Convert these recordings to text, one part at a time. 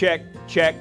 check, check.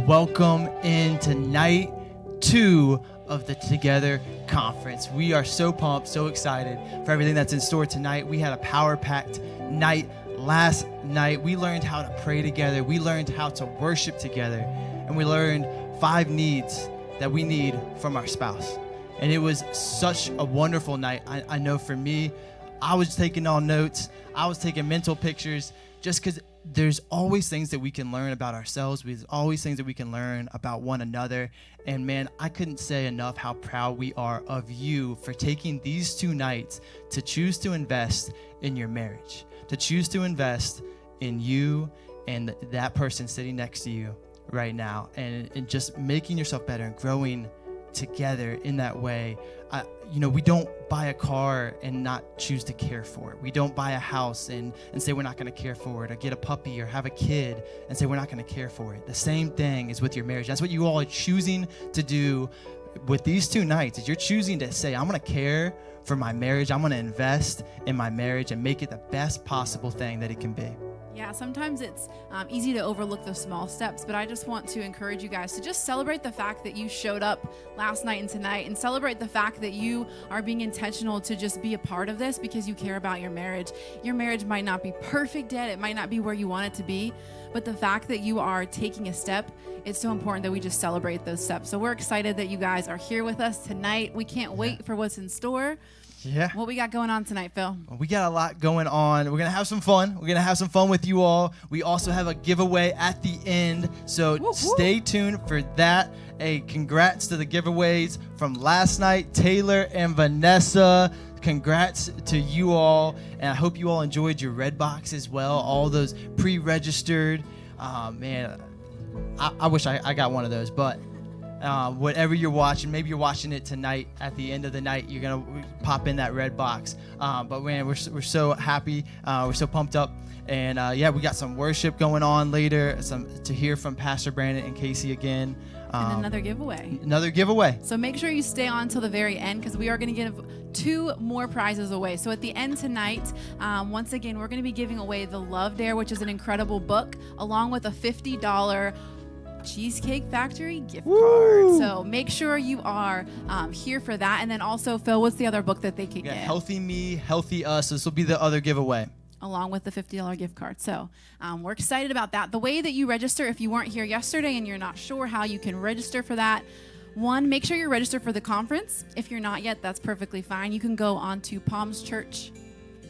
Welcome into night 2 of the Together Conference. We are so pumped, so excited for everything that's in store tonight. We had a power-packed night last night. We learned how to pray together. We learned how to worship together. And we learned 5 needs that we need from our spouse. And it was such a wonderful night. I know for me, I was taking all notes. I was taking mental pictures just because there's always things that we can learn about ourselves. There's always things that we can learn about one another. And man, I couldn't say enough how proud we are of you for taking these 2 nights to choose to invest in your marriage, to choose to invest in you and that person sitting next to you right now, and just making yourself better and growing together in that way. We don't buy a car and not choose to care for it. We don't buy a house and say we're not going to care for it, or get a puppy or have a kid and say we're not going to care for it. The same thing is with your marriage. That's what you all are choosing to do with these 2 nights, is you're choosing to say, I'm going to care for my marriage. I'm going to invest in my marriage and make it the best possible thing that it can be. Yeah, sometimes it's easy to overlook the small steps, but I just want to encourage you guys to just celebrate the fact that you showed up last night and tonight, and celebrate the fact that you are being intentional to just be a part of this because you care about your marriage. Your marriage might not be perfect yet. It might not be where you want it to be, but the fact that you are taking a step, it's so important that we just celebrate those steps. So we're excited that you guys are here with us tonight. We can't wait for what's in store. Yeah. What we got going on tonight, Phil? Well, we got a lot going on. We're going to have some fun. We're going to have some fun with you all. We also have a giveaway at the end, so stay tuned for that. Hey, congrats to the giveaways from last night, Taylor and Vanessa. Congrats to you all, and I hope you all enjoyed your red box as well, all those pre-registered. Man, I wish I got one of those, but whatever you're watching, maybe you're watching it tonight. At the end of the night, you're gonna pop in that red box. But man, we're so happy. We're so pumped up, and we got some worship going on later. Some to hear from Pastor Brandon and Casey again. And another giveaway. Another giveaway. So make sure you stay on till the very end, because we are going to give 2 more prizes away. So at the end tonight, once again, we're going to be giving away The Love Dare, which is an incredible book, along with a $50 Cheesecake Factory gift card. So make sure you are here for that. And then also, Phil, what's the other book that they can get? Healthy Me, Healthy Us. This will be the other giveaway, along with the $50 gift card. So we're excited about that. The way that you register, if you weren't here yesterday and you're not sure how you can register for that, 1, make sure you're registered for the conference. If you're not yet, that's perfectly fine. You can go on to palmschurch.com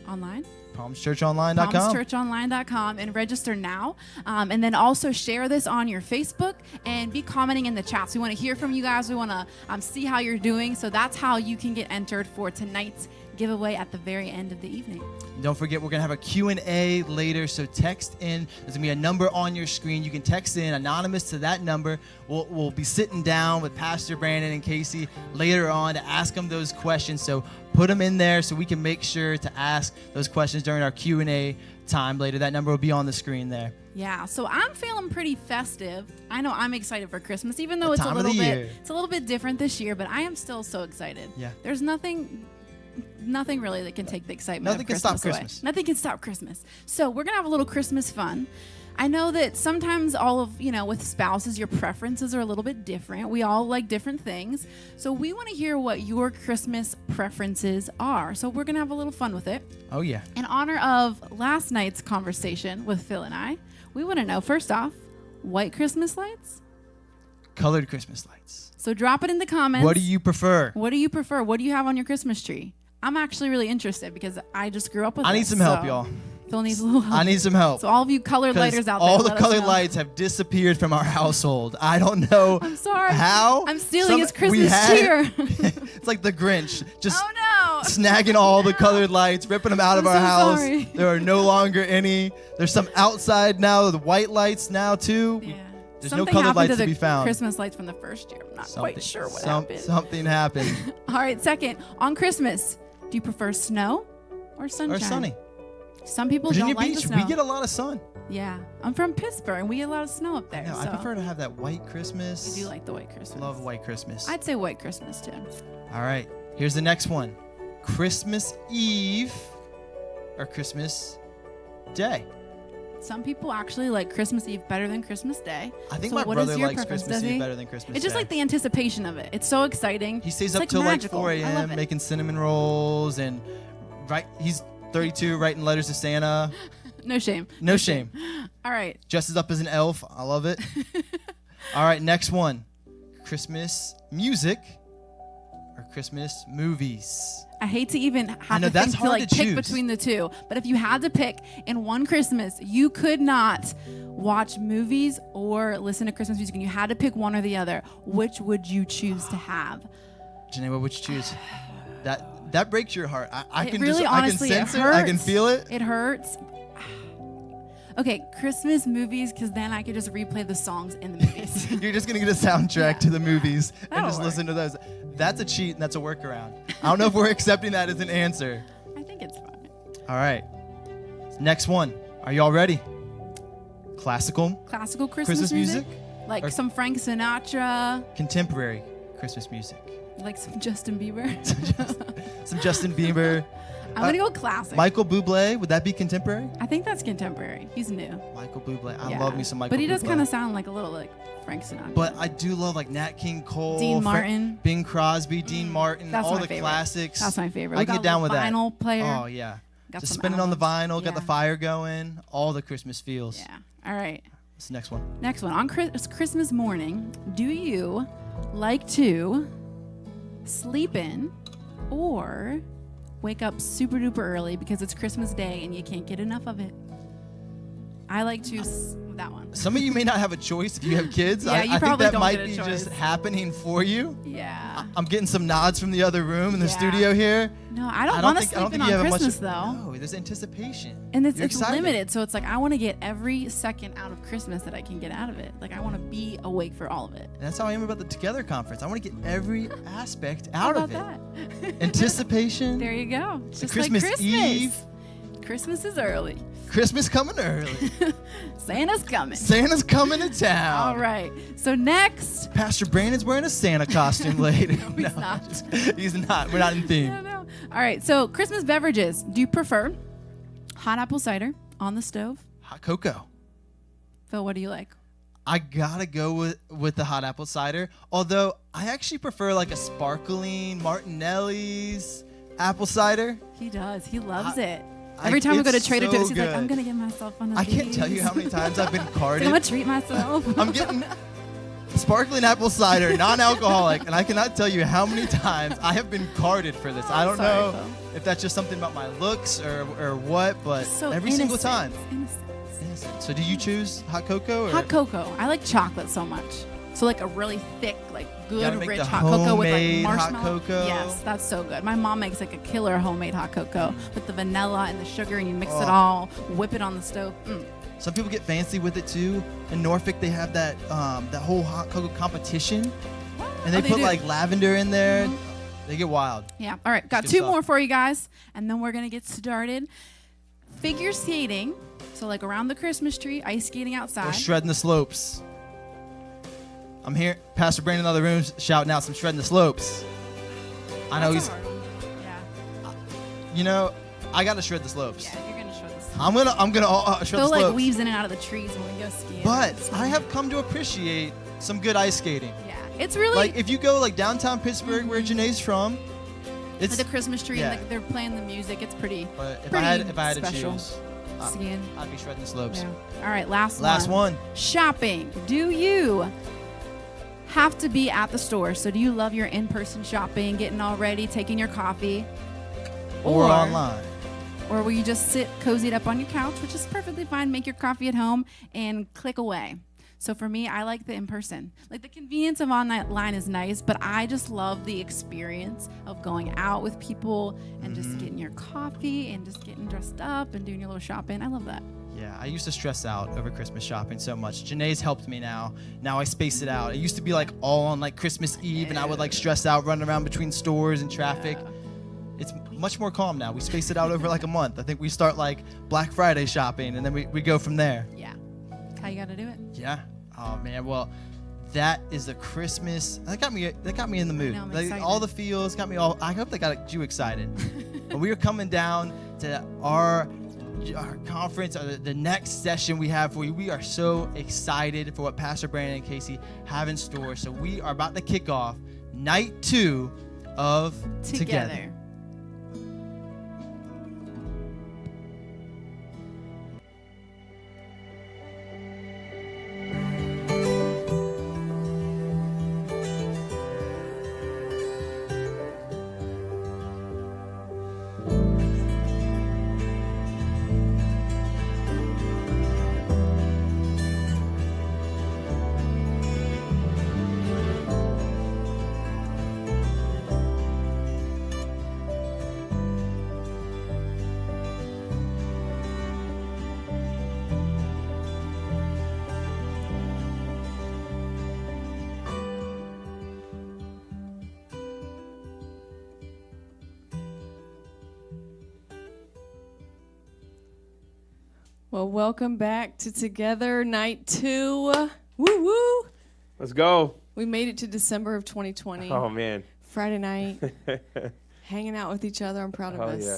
online. PalmsChurchOnline.com. PalmsChurchOnline.com and register now. And then also share this on your Facebook and be commenting in the chats. We want to hear from you guys. We want to see how you're doing. So that's how you can get entered for tonight's giveaway at the very end of the evening. Don't forget, we're going to have a Q&A later, so text in. There's going to be a number on your screen. You can text in anonymous to that number. We'll be sitting down with Pastor Brandon and Casey later on to ask them those questions. So put them in there so we can make sure to ask those questions during our Q&A time later. That number will be on the screen there. Yeah, so I'm feeling pretty festive. I know I'm excited for Christmas, even though it's a little bit different this year, but I am still so excited. Yeah. There's nothing really that can take the excitement Nothing of can Christmas stop away. Christmas. Nothing can stop Christmas. So we're going to have a little Christmas fun. I know that sometimes with spouses, your preferences are a little bit different. We all like different things. So we want to hear what your Christmas preferences are. So we're going to have a little fun with it. Oh, yeah. In honor of last night's conversation with Phil and I, we want to know, first off, white Christmas lights? Colored Christmas lights. So drop it in the comments. What do you prefer? What do you prefer? What do you have on your Christmas tree? I'm actually really interested because I just grew up with I need some help, y'all. Phil needs a little help. I need some help. So all of you colored lighters out there, all the let us colored know. lights have disappeared from our household. I don't know I'm sorry. how. I'm stealing his Christmas cheer. It's like the Grinch, just Oh no! snagging all the colored lights, ripping them out of I'm our so house. sorry. There are no longer any. There's some outside now, the white lights now too. Yeah. There's Something no colored happened lights to be found. Christmas lights from the first year. I'm not quite sure what happened. Something happened. All right, second, on Christmas, do you prefer snow or sunshine? Or sunny. Some people Virginia don't like Beach, the snow. we get a lot of sun. Yeah, I'm from Pittsburgh, and we get a lot of snow up there. No, so I prefer to have that white Christmas. you do like the white Christmas. Love white Christmas. I'd say white Christmas too. All right, here's the next one. Christmas Eve or Christmas Day? Some people actually like Christmas Eve better than Christmas Day. I think So my what is brother your likes preference? Christmas Does Eve he? better than Christmas It's just Day. like the anticipation of it. It's so exciting. He stays It's up like till magical. like 4 I love a.m. it. making cinnamon rolls and he's 32 writing letters to Santa. No shame. No shame. All right. Dresses up as an elf. I love it. All right, next one. Christmas music or Christmas movies? I hate to even have know, to that's think to hard like to pick choose. between the two. But if you had to pick in one Christmas, you could not watch movies or listen to Christmas music, and you had to pick one or the other. Which would you choose to have? Janae, what would you choose? That breaks your heart. I It can really, just honestly, I can sense it it. hurts. I can feel it. It hurts. Okay, Christmas movies, because then I could just replay the songs in the movies. You're just gonna get a soundtrack Yeah. to the movies and That'll just work. listen to those. That's a cheat and that's a workaround. I don't know if we're accepting that as an answer. I think it's fine. All right. Next one. Are y'all ready? Classical Classical Christmas music? Like Or- some Frank Sinatra, Contemporary Christmas music. like some Justin Bieber. Some Justin Bieber. I'm going to go classic. Michael Bublé. Would that be contemporary? I think that's contemporary. He's new. Michael Bublé. I Yeah. love me some Michael Bublé. But he does kind of sound like a little like Frank Sinatra. But I do love like Nat King Cole, Dean Martin. Bing Crosby, Dean Martin, That's all my the favorite. classics. That's my favorite. I We can got get a down with little that. vinyl player. Oh yeah. Got Just some spinning on the albums. vinyl, got the Yeah. fire going, all the Christmas feels. Yeah. All right. What's the next one? Next one. On Christmas morning, do you like to sleep in or wake up super duper early because it's Christmas Day and you can't get enough of it? I like to that one. Some of you may not have a choice if you have kids. Yeah, I you think probably that don't might get a be choice. just happening for you. Yeah. I'm getting some nods from the other room in the Yeah. studio here. No, I don't want to sleep in on Christmas though. No, there's anticipation. And You're it's excited. limited, so it's like I want to get every second out of Christmas that I can get out of it. Like I want to be awake for all of it. And that's how I am about the Together Conference. I want to get every aspect How out of about it. that? Anticipation. There you go. It's just Christmas like Christmas. Eve. Christmas is early. Christmas coming early. Santa's coming. Santa's coming to town. All right. So next. Pastor Brandon's wearing a Santa costume later. No, he's not. He's not. We're not in theme. No. All right. So Christmas beverages. Do you prefer hot apple cider on the stove? Hot cocoa. Phil, what do you like? I gotta go with the hot apple cider. Although I actually prefer like a sparkling Martinelli's apple cider. He does. He loves I- it. Every time we go to it's Trader so Joe's, he's like, good. I'm going to get myself one of I these. can't tell you how many times I've been I'm carded. going to treat myself. I'm getting Sparkling apple cider, non-alcoholic, and I cannot tell you how many times I have been carded for this. I don't know if that's just something about my looks or what, but So every single innocent. time. Innocent. Innocent. So do you choose hot cocoa? Or? Hot cocoa. I like chocolate so much. So like a really thick, like You gotta good, make rich the hot cocoa with like homemade hot marshmallow. cocoa. Yes, that's so good. My mom makes like a killer homemade hot cocoa with the vanilla and the sugar, and you mix it Oh. all, whip it on the stove. Some people get fancy with it too. In Norfolk, they have that whole hot cocoa competition, and they they put do. like lavender in there. They get wild. Yeah. All right. Got good two stuff. more for you guys, and then we're going to get started. Figure skating. So, like around the Christmas tree, ice skating We're outside. shredding the slopes. I'm here, Pastor Brandon in the other rooms shouting out some shredding the slopes. I know That's he's, a hard one. Yeah. you know, I gotta shred the slopes. Yeah, you're going to show this. I'm gonna shred Throw the like slopes. weaves in and out of the trees when we go skiing. But I have come to appreciate some good ice skating. Yeah. It's really Like if you go like downtown Pittsburgh, where Janae's from, with it's. the Christmas tree yeah. and they're playing the music. It's pretty. But if pretty I had to special. choose, Skiing. I'd be shredding the slopes. Yeah. All right, last One. Shopping. Do you have to be at the store? So do you love your in-person shopping, getting all ready, taking your coffee? Or online. Or will you just sit cozied up on your couch, which is perfectly fine, make your coffee at home, and click away? So for me, I like the in-person. Like the convenience of online is nice, but I just love the experience of going out with people and just getting your coffee and just getting dressed up and doing your little shopping. I love that. Yeah, I used to stress out over Christmas shopping so much. Janae's helped me now. Now I space it out. It used to be like all on like Christmas Eve, and I would like stress out running around between stores and traffic. It's much more calm now. We space it out over like a month. I think we start like Black Friday shopping, and then we go from there. Yeah. That's how you got to do it. Yeah. Oh man. Well, that is the Christmas. That got me in the mood. know, I'm Like, excited. all the feels got me all. I hope that got you excited. But we are coming down to our conference, the next session we have for you. We are so excited for what Pastor Brandon and Casey have in store. So we are about to kick off night 2 of Together. Well, welcome back to Together Night 2. Woo woo! Let's go. We made it to December of 2020. Oh, man. Friday night, hanging out with each other. I'm proud of us. Yeah.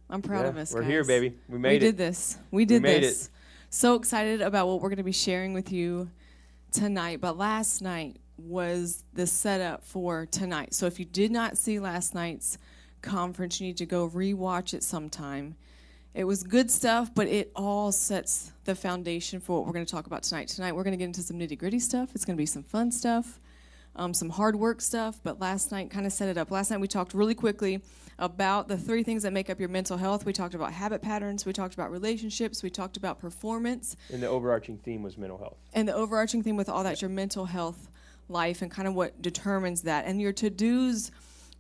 I'm proud of us, We're guys. here, baby. We made We it. did this. We did made this. So excited about what we're going to be sharing with you tonight. But last night was the setup for tonight. So if you did not see last night's conference, you need to go rewatch it sometime. It was good stuff, but it all sets the foundation for what we're going to talk about tonight. Tonight, we're going to get into some nitty-gritty stuff. It's going to be some fun stuff, some hard work stuff, but last night kind of set it up. Last night, we talked really quickly about the 3 things that make up your mental health. We talked about habit patterns. We talked about relationships. We talked about performance. And the overarching theme was mental health. And the overarching theme with all that's your mental health life and kind of what determines that. And your to-dos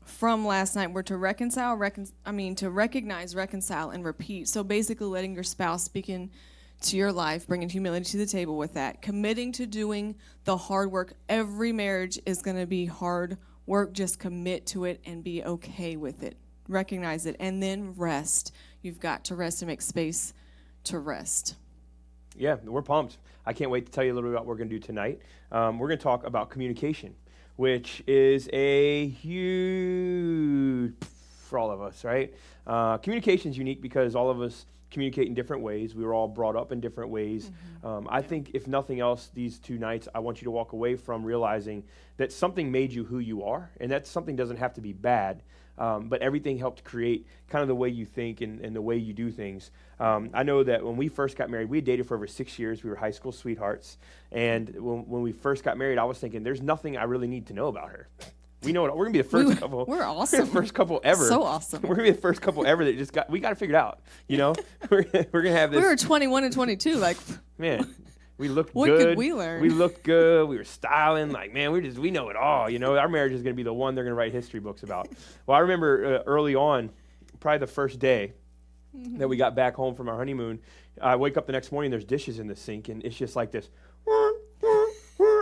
from last night were to recognize, reconcile, and repeat. So basically letting your spouse speak into your life, bringing humility to the table with that, committing to doing the hard work. Every marriage is going to be hard work. Just commit to it and be okay with it. Recognize it. And then rest. You've got to rest and make space to rest. Yeah, we're pumped. I can't wait to tell you a little bit about what we're going to do tonight. We're going to talk about communication, which is a huge, for all of us, right? Communication is unique because all of us communicate in different ways. We were all brought up in different ways. I think if nothing else, these 2 nights, I want you to walk away from realizing that something made you who you are, and that something doesn't have to be bad, but everything helped create kind of the way you think and the way you do things. I know that when we first got married, we had dated for over 6 years. We were high school sweethearts, and when we first got married, I was thinking, there's nothing I really need to know about her. We know it. We're gonna be the first couple. We're awesome. The first couple ever. So awesome. We're gonna be the first couple ever that we got it figured out. You know, we're gonna have this. We were 21 and 22. Like, man, we looked what good. could we learn? We looked good. We were styling. Like, man, we know it all. You know, our marriage is gonna be the one they're gonna write history books about. Well, I remember early on, probably the first day that we got back home from our honeymoon, I wake up the next morning. There's dishes in the sink, and it's just like this.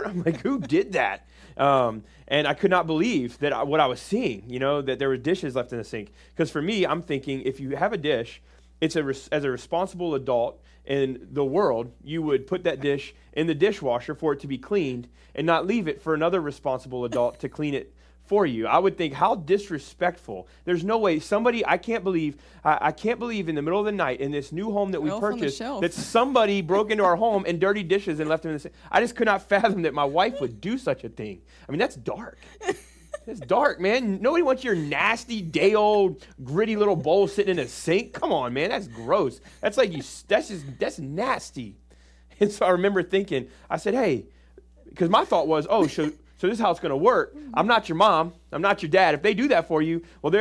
I'm like, who did that? And I could not believe that what I was seeing, you know, that there were dishes left in the sink. Because for me, I'm thinking if you have a dish, it's as a responsible adult in the world, you would put that dish in the dishwasher for it to be cleaned and not leave it for another responsible adult to clean it for you. I would think, how disrespectful. There's no way I can't believe in the middle of the night in this new home that we purchased that somebody broke into our home and dirty dishes and left them in the sink. I just could not fathom that my wife would do such a thing. I mean, that's dark. It's dark, man. Nobody wants your nasty, day-old, gritty little bowl sitting in a sink. Come on, man. That's gross. That's like that's nasty. And so I remember thinking, I said, hey, because my thought was, so this is how it's going to work. I'm not your mom. I'm not your dad. If they do that for you, well,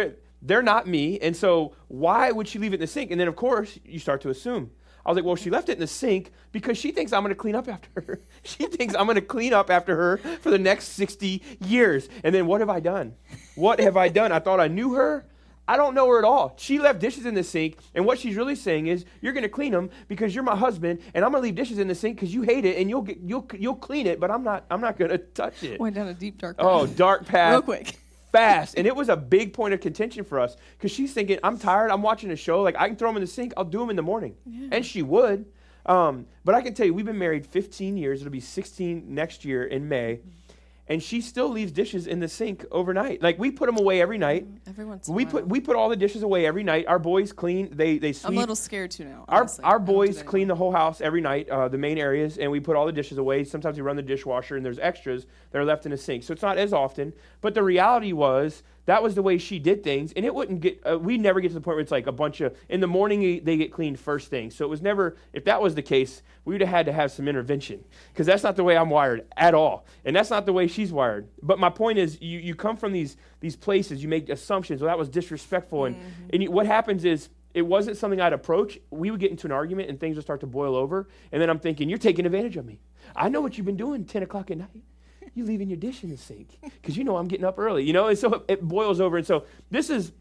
they're not me. And so why would she leave it in the sink? And then, of course, you start to assume. I was like, well, she left it in the sink because she thinks I'm going to clean up after her. She thinks I'm going to clean up after her for the next 60 years. And then what have I done? What have I done? I thought I knew her. I don't know her at all. She left dishes in the sink, and what she's really saying is, you're going to clean them because you're my husband, and I'm going to leave dishes in the sink because you hate it, and you'll clean it, but I'm not going to touch it. Went down a deep dark path. Oh, dark path. Real quick. Fast. And it was a big point of contention for us because she's thinking, I'm tired. I'm watching a show. Like, I can throw them in the sink. I'll do them in the morning. Yeah. And she would. But I can tell you, we've been married 15 years. It'll be 16 next year in May. And she still leaves dishes in the sink overnight. Like, we put them away every night. Every once in a while. We put all the dishes away every night. Our boys clean. They sweep. I'm a little scared too now. Honestly. Our boys clean the whole house every night, the main areas, and we put all the dishes away. Sometimes we run the dishwasher, and there's extras that are left in the sink. So it's not as often. But the reality was that was the way she did things, and it wouldn't get. We never get to the point where it's like a bunch of in the morning they get cleaned first thing. So it was never. If that was the case, we would have had to have some intervention because that's not the way I'm wired at all, and that's not the way she's wired. But my point is, you come from these places, you make assumptions. Well, that was disrespectful, and what happens is it wasn't something I'd approach. We would get into an argument, and things would start to boil over, and then I'm thinking, you're taking advantage of me. I know what you've been doing 10 o'clock at night. You leaving your dish in the sink because you know I'm getting up early, you know, and so it boils over. And so this is,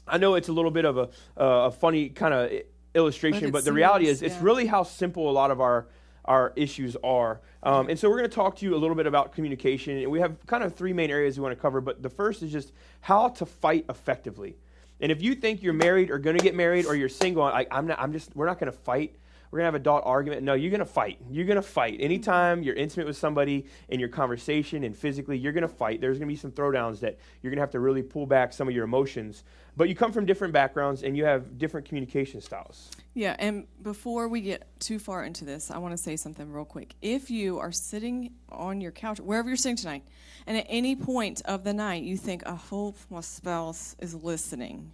I know it's a little bit of a funny kind of illustration, but the reality is it's really how simple a lot of our issues are. And so we're going to talk to you a little bit about communication. And we have kind of 3 main areas we want to cover, but the first is just how to fight effectively. And if you think you're married or going to get married or you're single, like we're not going to fight. We're going to have adult argument. No, you're going to fight. You're going to fight. Anytime you're intimate with somebody in your conversation and physically, you're going to fight. There's going to be some throwdowns that you're going to have to really pull back some of your emotions. But you come from different backgrounds and you have different communication styles. Yeah, and before we get too far into this, I want to say something real quick. If you are sitting on your couch, wherever you're sitting tonight, and at any point of the night you think, I hope my spouse is listening,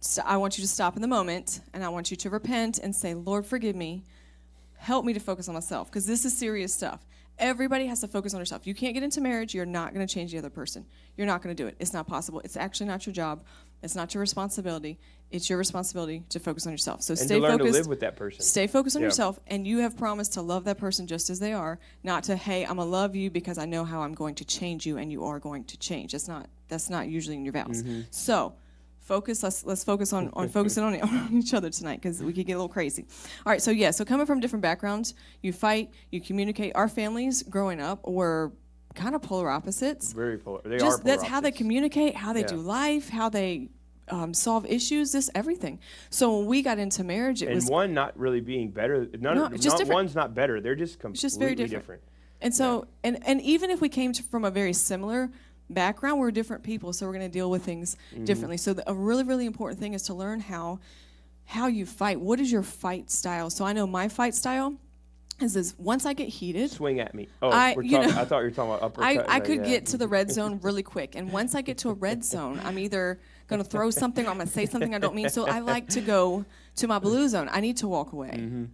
so I want you to stop in the moment, and I want you to repent and say, Lord, forgive me. Help me to focus on myself, because this is serious stuff. Everybody has to focus on yourself. You can't get into marriage. You're not going to change the other person. You're not going to do it. It's not possible. It's actually not your job. It's not your responsibility. It's your responsibility to focus on yourself. So stay focused. And to learn to live with that person. Stay focused on yourself, and you have promised to love that person just as they are, not to, hey, I'm going to love you because I know how I'm going to change you, and you are going to change. That's not usually in your vows. Mm-hmm. So focus. Let's focus on focusing on each other tonight, because we could get a little crazy. All right, so coming from different backgrounds, you fight, you communicate. Our families growing up were kind of polar opposites. Very polar. They are Just polar that's opposites. how they communicate, how they do life, how they solve issues, everything. So when we got into marriage, it was one not really being better. One's not better. They're just completely very different. And so and even if we came from a very similar background. We're different people, so we're going to deal with things differently. So a really, really important thing is to learn how you fight. What is your fight style? So I know my fight style is this: once I get heated, Swing at me. Oh, I thought you were talking about uppercut. I could get to the red zone really quick. And once I get to a red zone, I'm either going to throw something or I'm going to say something I don't mean. So I like to go to my blue zone. I need to walk away.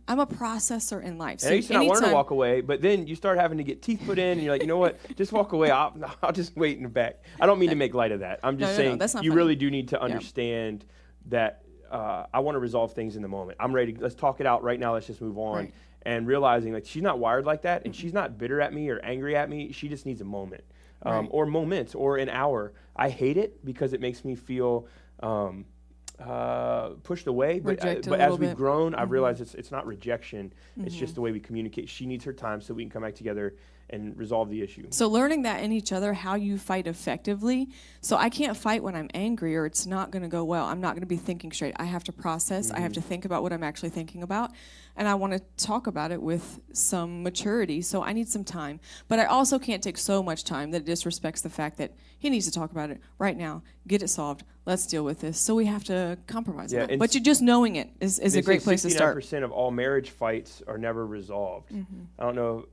I'm a processor in life. So and I used to not want to walk away, but then you start having to get teeth put in, and you're like, you know what? Just walk away. I'll just wait in the back. I don't mean to make light of that. I'm just saying that's not you funny. really do need to understand that I want to resolve things in the moment. I'm ready. Let's talk it out right now. Let's just move on. Right. And realizing like she's not wired like that, and she's not bitter at me or angry at me. She just needs a moment, or moments, or an hour. I hate it because it makes me feel pushed away. But as we've grown, I've realized it's not rejection. It's just the way we communicate. She needs her time so we can come back together and resolve the issue. So learning that in each other, how you fight effectively. So I can't fight when I'm angry, or it's not going to go well. I'm not going to be thinking straight. I have to process. I have to think about what I'm actually thinking about. And I want to talk about it with some maturity. So I need some time. But I also can't take so much time that it disrespects the fact that he needs to talk about it right now, get it solved. Let's deal with this. So we have to compromise on that. But you just knowing it is a great place to start. 69% of all marriage fights are never resolved. I don't know.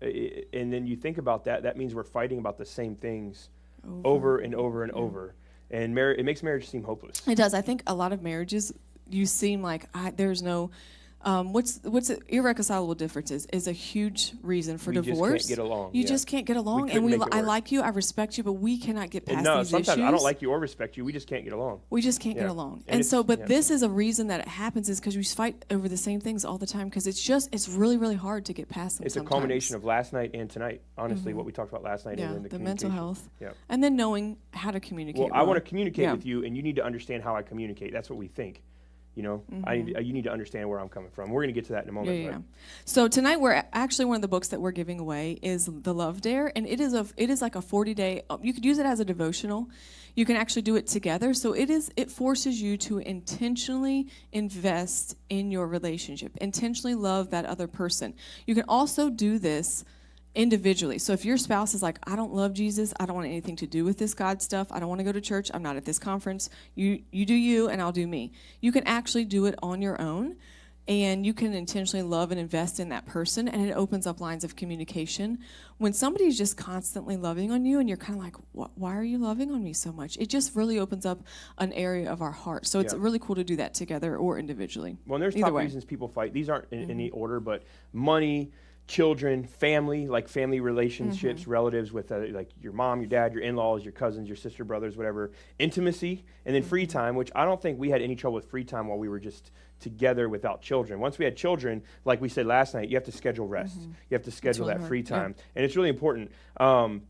And then you think about that. That means we're fighting about the same things over and over and over. And it makes marriage seem hopeless. It does. I think a lot of marriages, you seem like there's no... what's irreconcilable differences is a huge reason for divorce. Just can't get along. You just can't get along, I like you, I respect you, but we cannot get past these sometimes issues. I don't like you or respect you. We just can't get along. We just can't get along, this is a reason that it happens is because we fight over the same things all the time because it's really, really hard to get past them. It's a culmination of last night and tonight. Honestly, what we talked about last night and then the mental health, yeah, and then knowing how to communicate. Well, I want to communicate with you, and you need to understand how I communicate. That's what we think. You know, you need to understand where I'm coming from. We're going to get to that in a moment. Yeah. So tonight, we're actually one of the books that we're giving away is The Love Dare, and it is like a 40-day. You could use it as a devotional. You can actually do it together. So it forces you to intentionally invest in your relationship, intentionally love that other person. You can also do this individually. So if your spouse is like, I don't love Jesus, I don't want anything to do with this God stuff, I don't want to go to church, I'm not at this conference, you do you and I'll do me. You can actually do it on your own, and you can intentionally love and invest in that person, and it opens up lines of communication. When somebody's just constantly loving on you and you're kind of like, why are you loving on me so much? It just really opens up an area of our heart. So it's really cool to do that together or individually. Well, there's top reasons people fight. These aren't in any order, but money, children, family, like family relationships, relatives with like your mom, your dad, your in-laws, your cousins, your sister, brothers, whatever, intimacy, and then free time, which I don't think we had any trouble with free time while we were just together without children. Once we had children, like we said last night, you have to schedule rest. You have to schedule that free time. And it's really important. And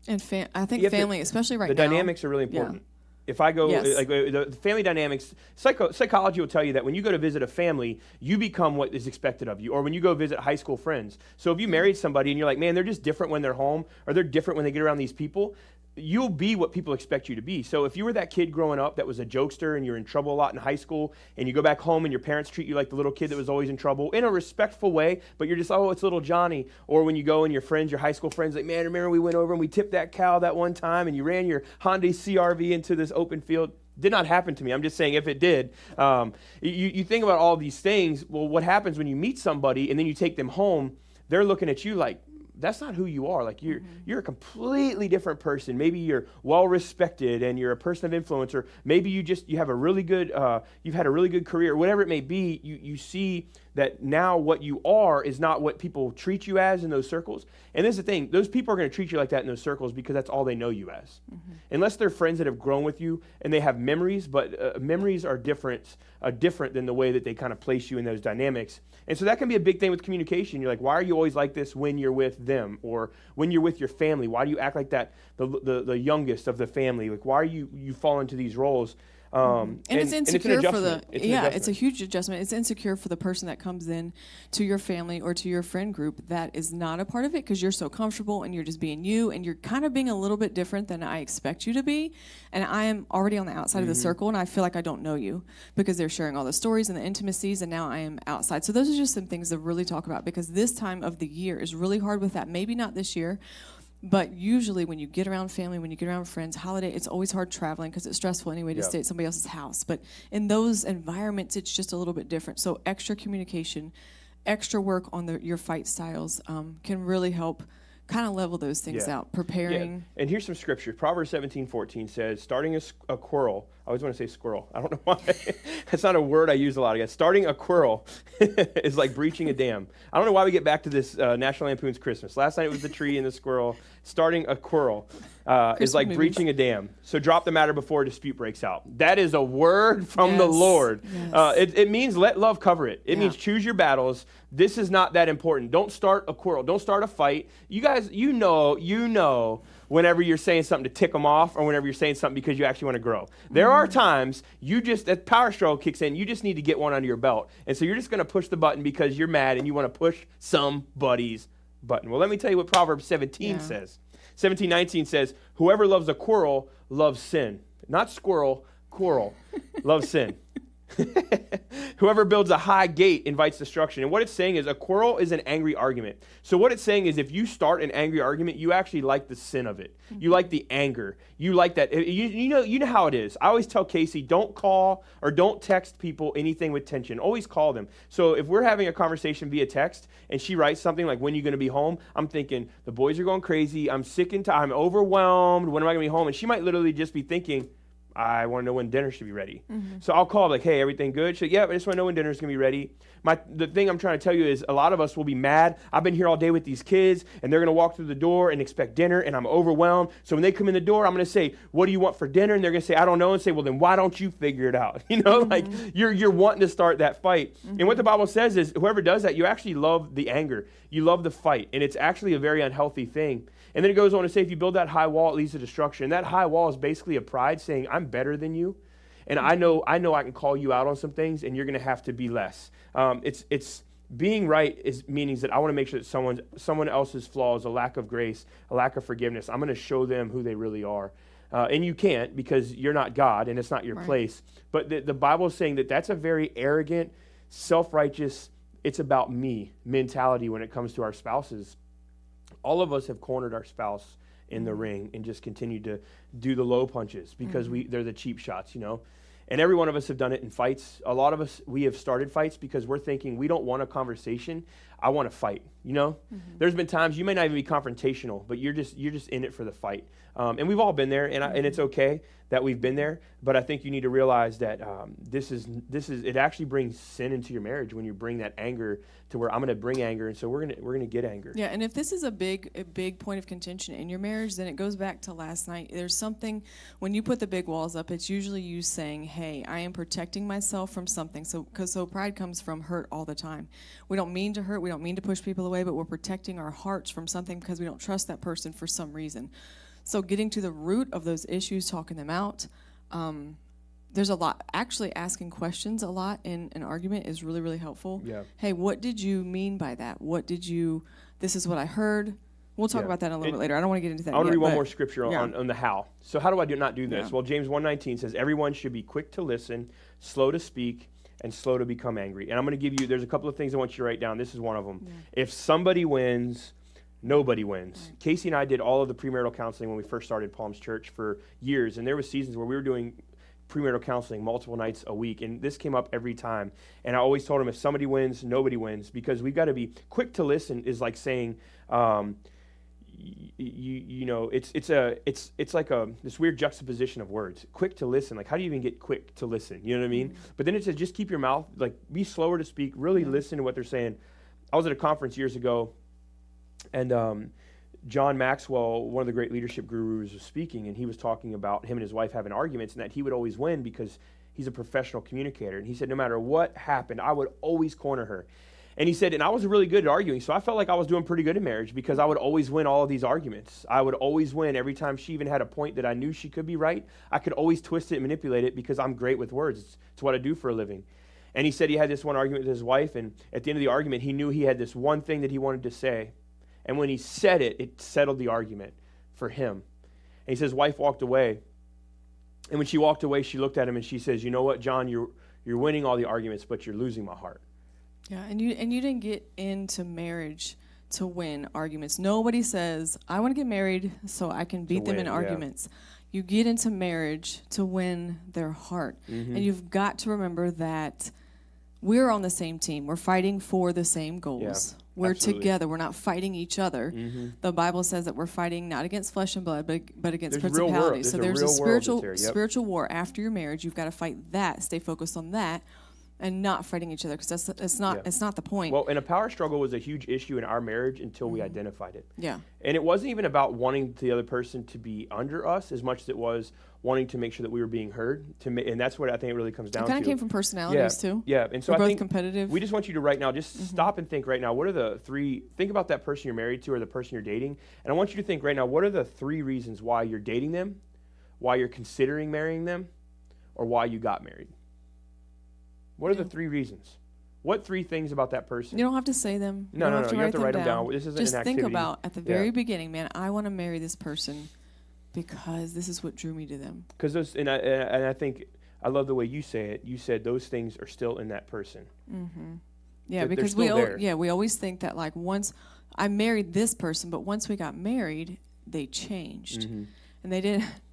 I think family, especially right now. The dynamics are really important. If I go, like the family dynamics, psychology will tell you that when you go to visit a family, you become what is expected of you. Or when you go visit high school friends. So if you married somebody and you're like, man, they're just different when they're home, or they're different when they get around these people, you'll be what people expect you to be. So if you were that kid growing up that was a jokester and you're in trouble a lot in high school, and you go back home and your parents treat you like the little kid that was always in trouble in a respectful way, but you're just, oh, it's little Johnny. Or when you go and your friends, your high school friends, like, man, remember we went over and we tipped that cow that one time and you ran your Hyundai CRV into this open field. Did not happen to me. I'm just saying if it did. You think about all these things. Well, what happens when you meet somebody and then you take them home, they're looking at you like, that's not who you are. Like you're a completely different person. Maybe you're well respected and you're a person of influence, or maybe you have a really good you've had a really good career, whatever it may be. You see that now what you are is not what people treat you as in those circles. And this is the thing, those people are going to treat you like that in those circles because that's all they know you as. Unless they're friends that have grown with you and they have memories, but memories are different than the way that they kind of place you in those dynamics. And so that can be a big thing with communication. You're like, why are you always like this when you're with them, or when you're with your family? Why do you act like that, the youngest of the family? Like, why are you fall into these roles? And it's insecure for the it's a huge adjustment. It's insecure for the person that comes in to your family or to your friend group that is not a part of it, because you're so comfortable and you're just being you, and you're kind of being a little bit different than I expect you to be. And I am already on the outside of the circle, and I feel like I don't know you because they're sharing all the stories and the intimacies, and now I am outside. So those are just some things to really talk about, because this time of the year is really hard with that. Maybe not this year, But usually when you get around family, when you get around friends, holiday, it's always hard traveling because it's stressful anyway to Yeah. stay at somebody else's house. But in those environments, it's just a little bit different. So extra communication, extra work on your fight styles can really help kind of level those things Yeah. out. Preparing. Yeah. And here's some scripture. Proverbs 17:14 says, starting a quarrel. I always want to say squirrel. I don't know why. That's not a word I use a lot. I guess starting a quarrel is like breaching a dam. I don't know why we get back to this National Lampoon's Christmas. Last night it was the tree and the squirrel. Starting a quarrel is like movies. breaching a dam. So drop the matter before a dispute breaks out. That is a word from the Yes. Lord. Yes. It means let love cover it. It Yeah. means choose your battles. This is not that important. Don't start a quarrel. Don't start a fight. You guys, you know whenever you're saying something to tick them off or whenever you're saying something because you actually want to grow. There are times that power struggle kicks in. You just need to get one under your belt. And so you're just going to push the button because you're mad and you want to push somebody's button. Well, let me tell you what Proverbs 17 says. 17:19 says, whoever loves a quarrel loves sin. Not squirrel, quarrel. Loves sin. Whoever builds a high gate invites destruction. And what it's saying is a quarrel is an angry argument. So what it's saying is if you start an angry argument, you actually like the sin of it. You like the anger. You like that. You know how it is. I always tell Casey, don't call or don't text people anything with tension. Always call them. So if we're having a conversation via text and she writes something like, when are you going to be home? I'm thinking, the boys are going crazy. I'm sick and tired. I'm overwhelmed. When am I going to be home? And she might literally just be thinking, I want to know when dinner should be ready. So I'll call like, hey, everything good? She's like, yeah, I just want to know when dinner's going to be ready. The thing I'm trying to tell you is a lot of us will be mad. I've been here all day with these kids, and they're going to walk through the door and expect dinner, and I'm overwhelmed. So when they come in the door, I'm going to say, what do you want for dinner? And they're going to say, I don't know. And say, well, then why don't you figure it out? Like you're wanting to start that fight. And what the Bible says is whoever does that, you actually love the anger. You love the fight, and it's actually a very unhealthy thing. And then it goes on to say, if you build that high wall, it leads to destruction. And that high wall is basically a pride saying, I'm better than you. And I know I can call you out on some things, and you're going to have to be less. It's being right is meaning that I want to make sure that someone else's flaws, a lack of grace, a lack of forgiveness, I'm going to show them who they really are. And you can't because you're not God, and it's not your place. But the Bible is saying that that's a very arrogant, self-righteous, it's about me mentality when it comes to our spouses. All of us have cornered our spouse in the ring and just continued to do the low punches because they're the cheap shots, And every one of us have done it in fights. A lot of us, we have started fights because we're thinking we don't want a conversation. I want to fight, There's been times you may not even be confrontational, but you're just in it for the fight. And we've all been there, and it's okay that we've been there. But I think you need to realize that it actually brings sin into your marriage when you bring that anger to where I'm going to bring anger, and so we're going to get anger. Yeah, and if this is a big point of contention in your marriage, then it goes back to last night. There's something when you put the big walls up, it's usually you saying, "Hey, I am protecting myself from something." So pride comes from hurt all the time. We don't mean to hurt, we don't mean to push people away, but we're protecting our hearts from something because we don't trust that person for some reason. So getting to the root of those issues, talking them out. There's a lot. Actually, asking questions a lot in an argument is really, really helpful. Yeah. Hey, what did you mean by that? This is what I heard. We'll talk about that a little bit later. I don't want to get into that I want to yet, read one more scripture yeah. on the how. So how do I not do this? Yeah. Well, James 1:19 says, everyone should be quick to listen, slow to speak, and slow to become angry. And I'm going to give you, there's a couple of things I want you to write down. This is one of them. Yeah. If somebody wins, nobody wins. Right. Casey and I did all of the premarital counseling when we first started Palms Church for years. And there were seasons where we were doing premarital counseling multiple nights a week, and this came up every time. And I always told him, if somebody wins, nobody wins, because we've got to be quick to listen. Is like saying, it's like this weird juxtaposition of words. Quick to listen, like how do you even get quick to listen? You know what I mean? But then it says just keep your mouth, like be slower to speak, really listen to what they're saying. I was at a conference years ago, and John Maxwell, one of the great leadership gurus, was speaking, and he was talking about him and his wife having arguments and that he would always win because he's a professional communicator. And he said, no matter what happened, I would always corner her. And he said, and I was really good at arguing, so I felt like I was doing pretty good in marriage because I would always win all of these arguments. I would always win every time she even had a point that I knew she could be right. I could always twist it and manipulate it because I'm great with words. It's what I do for a living. And he said he had this one argument with his wife, and at the end of the argument, he knew he had this one thing that he wanted to say. And when he said it, it settled the argument for him. And he says, wife walked away. And when she walked away, she looked at him and she says, you know what, John, you're winning all the arguments, but you're losing my heart. Yeah, and you didn't get into marriage to win arguments. Nobody says, I want to get married so I can beat them in win, yeah. arguments. You get into marriage to win their heart. And you've got to remember that we're on the same team. We're fighting for the same goals. Yeah, we're absolutely. together. We're not fighting each other. The Bible says that we're fighting not against flesh and blood, but against There's real world. principalities. So There's there's a a real world spiritual that's there, yep. spiritual war after your marriage. You've got to fight that. Stay focused on that, and not fighting each other, because it's not the point. Well, and a power struggle was a huge issue in our marriage until we identified it. Yeah. And it wasn't even about wanting the other person to be under us as much as it was wanting to make sure that we were being heard. And that's what I think it really comes down It to. kind of came from personalities too. Yeah, and so We're I both think competitive. we just want you to right now just stop and think right now, what are the three, think about that person you're married to or the person you're dating, and I want you to think right now, what are the 3 reasons why you're dating them, why you're considering marrying them, or why you got married? What are the 3 reasons? What 3 things about that person? You don't have to say them. No, you don't no, you have to write them down. down. This isn't Just an think activity. about at the very beginning, man, I want to marry this person because this is what drew me to them. Because those, and I think I love the way you say it. You said those things are still in that person. Yeah, They're because still there. we always think that like once I married this person, but once we got married, they changed, and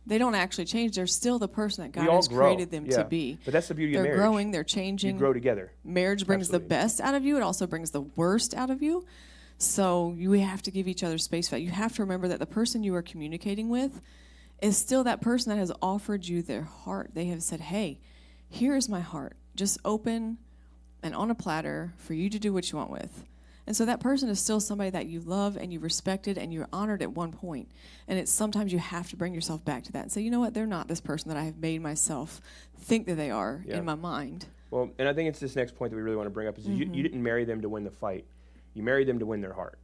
they don't actually change. They're still the person that God We all has grow. created them Yeah. to be. But that's the beauty of They're marriage. growing, they're You changing. grow together. Marriage brings Absolutely. the best out of you. It also brings the worst out of you. So you have to give each other space for that. You have to remember that the person you are communicating with is still that person that has offered you their heart. They have said, hey, here is my heart, just open and on a platter for you to do what you want with. And so that person is still somebody that you love and you respected and you're honored at one point. And it's sometimes you have to bring yourself back to that and say, you know what, they're not this person that I have made myself think that they are Yeah. in my mind. Well, and I think it's this next point that we really want to bring up is you didn't marry them to win the fight. You married them to win their heart.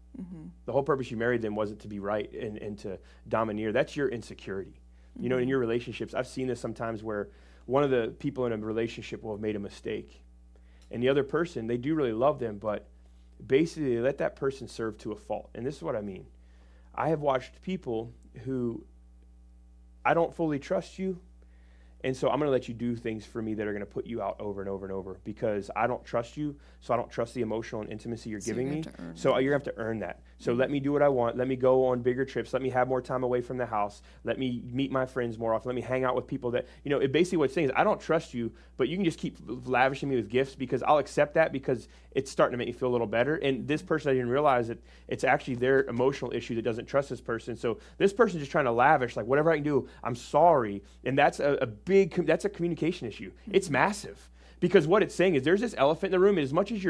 The whole purpose you married them wasn't to be right and to domineer. That's your insecurity. You know, in your relationships, I've seen this sometimes where one of the people in a relationship will have made a mistake. And the other person, they do really love them, but basically they let that person serve to a fault. And this is what I mean. I have watched people who, I don't fully trust you, and so I'm going to let you do things for me that are going to put you out over and over and over because I don't trust you, so I don't trust the emotional and intimacy you're giving me. So you're going to have to earn that. So let me do what I want. Let me go on bigger trips. Let me have more time away from the house. Let me meet my friends more often. Let me hang out with people that, you know, it basically what it's saying is I don't trust you, but you can just keep lavishing me with gifts because I'll accept that because it's starting to make me feel a little better. And this person, I didn't realize that it's actually their emotional issue that doesn't trust this person. So this person's just trying to lavish, like whatever I can do, I'm sorry. And that's that's a communication issue. It's massive. Because what it's saying is there's this elephant in the room, and as much as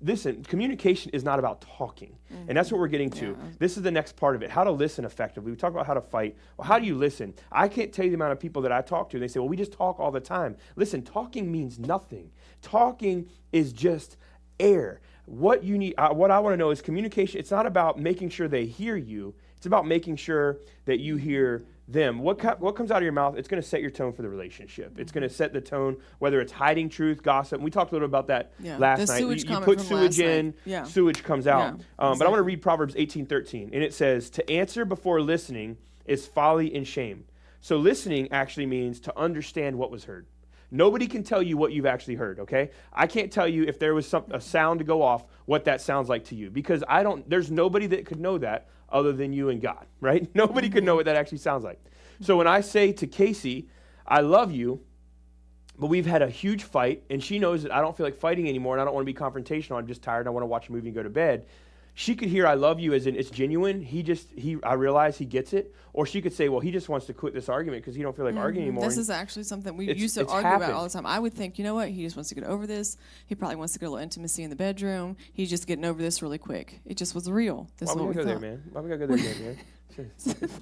listen, communication is not about talking. And that's what we're getting to. Yeah. This is the next part of it, how to listen effectively. We talk about how to fight. Well, how do you listen? I can't tell you the amount of people that I talk to, and they say, well, we just talk all the time. Listen, talking means nothing. Talking is just air. What you need, what I want to know is communication. It's not about making sure they hear you. It's about making sure that you hear them. What comes out of your mouth, it's going to set your tone for the relationship. It's going to set the tone, whether it's hiding truth, gossip. And we talked a little about that last The night. sewage You comment put from sewage last in, night. Yeah. sewage comes out. Yeah, But I want exactly. to read Proverbs 18:13, and it says, to answer before listening is folly and shame. So listening actually means to understand what was heard. Nobody can tell you what you've actually heard, okay? I can't tell you if there was a sound to go off, what that sounds like to you, because there's nobody that could know that other than you and God, right? Nobody could know what that actually sounds like. So when I say to Casey, I love you, but we've had a huge fight, and she knows that I don't feel like fighting anymore, and I don't want to be confrontational, I'm just tired, and I want to watch a movie and go to bed. She could hear I love you as in it's genuine, I realize he gets it. Or she could say, well, he just wants to quit this argument because he don't feel like arguing anymore. This is actually something we used to it's argue happened. about all the time. I would think, you know what, he just wants to get over this. He probably wants to get a little intimacy in the bedroom. He's just getting over this really quick. It just was real. This Why is we what gotta we go there, thought. man? Why we gotta go there, man?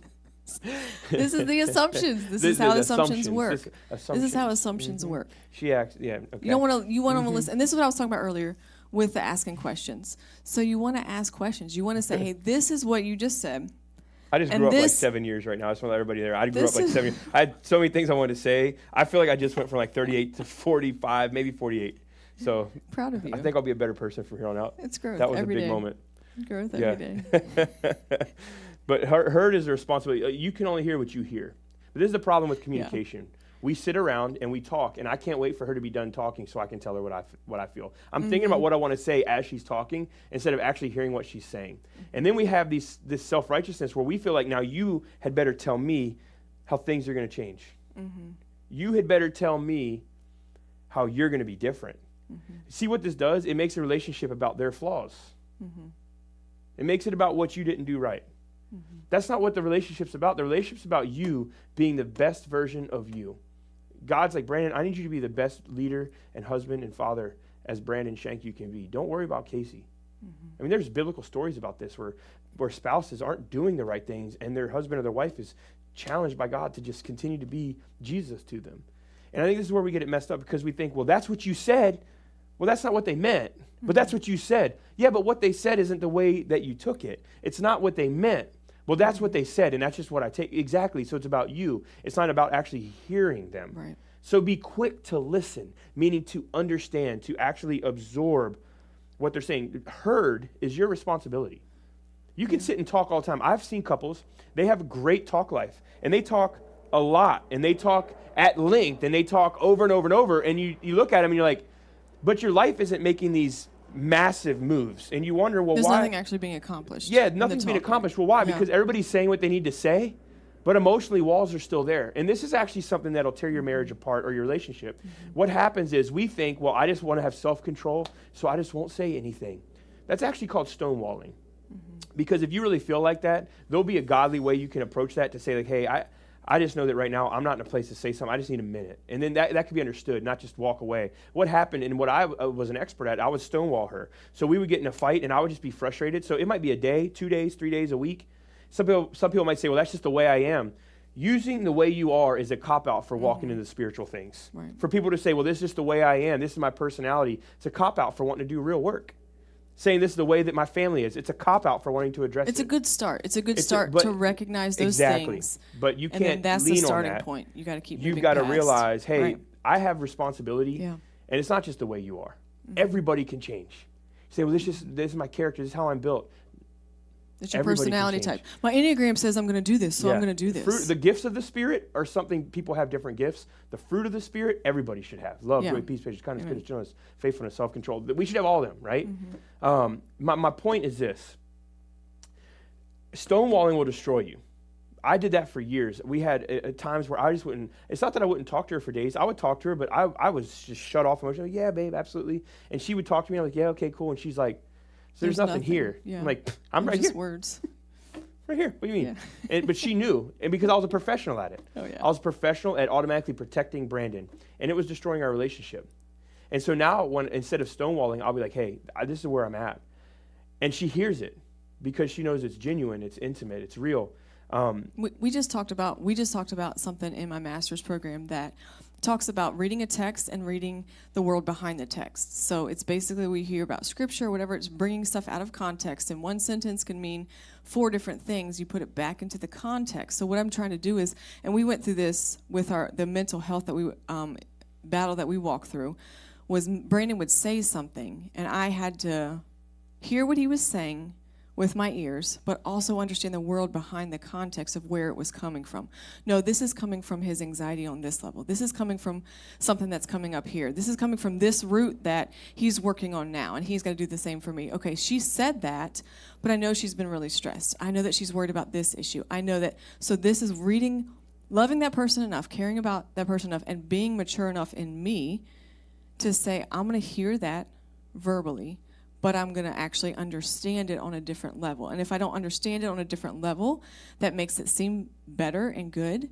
This is the assumptions. This is how assumptions work. This is how assumptions work. She acts, yeah, okay. You don't want to. You want to listen. And this is what I was talking about earlier with the asking questions. So you want to ask questions. You want to say, "Hey, this is what you just said." I just and grew up like this- 7 years right now. I just want to let everybody there. I grew This up like is- 7 years. I had so many things I wanted to say. I feel like I just went from like 38 to 45, maybe 48. So Proud of you. I think I'll be a better person from here on out. It's growth. That was every a big day. moment. Growth Yeah. every day. But heard is a responsibility. You can only hear what you hear. But this is the problem with communication. we sit around and we talk, and I can't wait for her to be done talking so I can tell her what I feel. I'm thinking about what I want to say as she's talking instead of actually hearing what she's saying. And then we have this self-righteousness where we feel like, now you had better tell me how things are going to change. You had better tell me how you're going to be different. See what this does? It makes a relationship about their flaws. It makes it about what you didn't do right. That's not what the relationship's about. The relationship's about you being the best version of you. God's like, Brandon, I need you to be the best leader and husband and father as Brandon Shank you can be. Don't worry about Casey. I mean, there's biblical stories about this where spouses aren't doing the right things and their husband or their wife is challenged by God to just continue to be Jesus to them. And I think this is where we get it messed up, because we think, well, that's what you said. Well, that's not what they meant, but that's what you said. Yeah, but what they said isn't the way that you took it. It's not what they meant. Well, that's what they said, and that's just what I take. Exactly, so it's about you. It's not about actually hearing them. Right. So be quick to listen, meaning to understand, to actually absorb what they're saying. Heard is your responsibility. You can sit and talk all the time. I've seen couples, they have a great talk life, and they talk a lot, and they talk at length, and they talk over and over and over, and you look at them and you're like, but your life isn't making these massive moves. And you wonder, well, There's why? nothing actually being accomplished. Yeah, in the nothing's being talk. accomplished. Well, why? Yeah. Because everybody's saying what they need to say, but emotionally walls are still there. And this is actually something that'll tear your marriage apart or your relationship. What happens is we think, well, I just want to have self-control, so I just won't say anything. That's actually called stonewalling. Because if you really feel like that, there'll be a godly way you can approach that to say, like, hey, I just know that right now I'm not in a place to say something. I just need a minute. And then that could be understood, not just walk away. What happened, and what I was an expert at, I would stonewall her. So we would get in a fight, and I would just be frustrated. So it might be a day, 2 days, 3 days, a week. Some people might say, well, that's just the way I am. Using the way you are is a cop-out for walking into spiritual things. Right. For people to say, well, this is just the way I am. This is my personality. It's a cop-out for wanting to do real work. Saying this is the way that my family is. It's a cop-out for wanting to address it. It's a good start. It's a good start but to recognize those exactly. things. But you And then can't that's lean the on starting that. point. You got to keep You've moving got to past. realize, hey, Right. I have responsibility, Yeah. and it's not just the way you are. Everybody can change. You say, well, this is my character. This is how I'm built. It's your Everybody can personality change. type. My Enneagram says I'm going to do this, so I'm Yeah. going to do this. The gifts of the Spirit are something, people have different gifts. The fruit of the Spirit, everybody should have. Love, Yeah. joy, peace, patience, kindness, Amen. goodness, gentleness, faithfulness, self-control. We should have all of them, right? My point is this. Stonewalling will destroy you. I did that for years. We had times where I just wouldn't, it's not that I wouldn't talk to her for days. I would talk to her, but I was just shut off emotionally. Yeah, babe, absolutely. And she would talk to me. I'm like, yeah, okay, cool. And she's like, so there's nothing here. Yeah. I'm like, I'm They're right just here. words. Right here. What do you mean? Yeah. But she knew, and because I was a professional at it. Oh, yeah. I was a professional at automatically protecting Brandon, and it was destroying our relationship. And so now, instead of stonewalling, I'll be like, hey, this is where I'm at. And she hears it because she knows it's genuine, it's intimate, it's real. We just talked about something in my master's program that talks about reading a text and reading the world behind the text. So it's basically, we hear about scripture or whatever, it's bringing stuff out of context, and one sentence can mean 4 different things. You put it back into the context. So what I'm trying to do is, and we went through this with the mental health that we battle that we walk through, was Brandon would say something and I had to hear what he was saying with my ears, but also understand the world behind the context of where it was coming from. No, this is coming from his anxiety on this level. This is coming from something that's coming up here. This is coming from this root that he's working on now, and he's got to do the same for me. Okay, she said that, but I know she's been really stressed. I know that she's worried about this issue. I know that, so this is reading, loving that person enough, caring about that person enough, and being mature enough in me to say, I'm going to hear that verbally, but I'm going to actually understand it on a different level. And if I don't understand it on a different level, that makes it seem better and good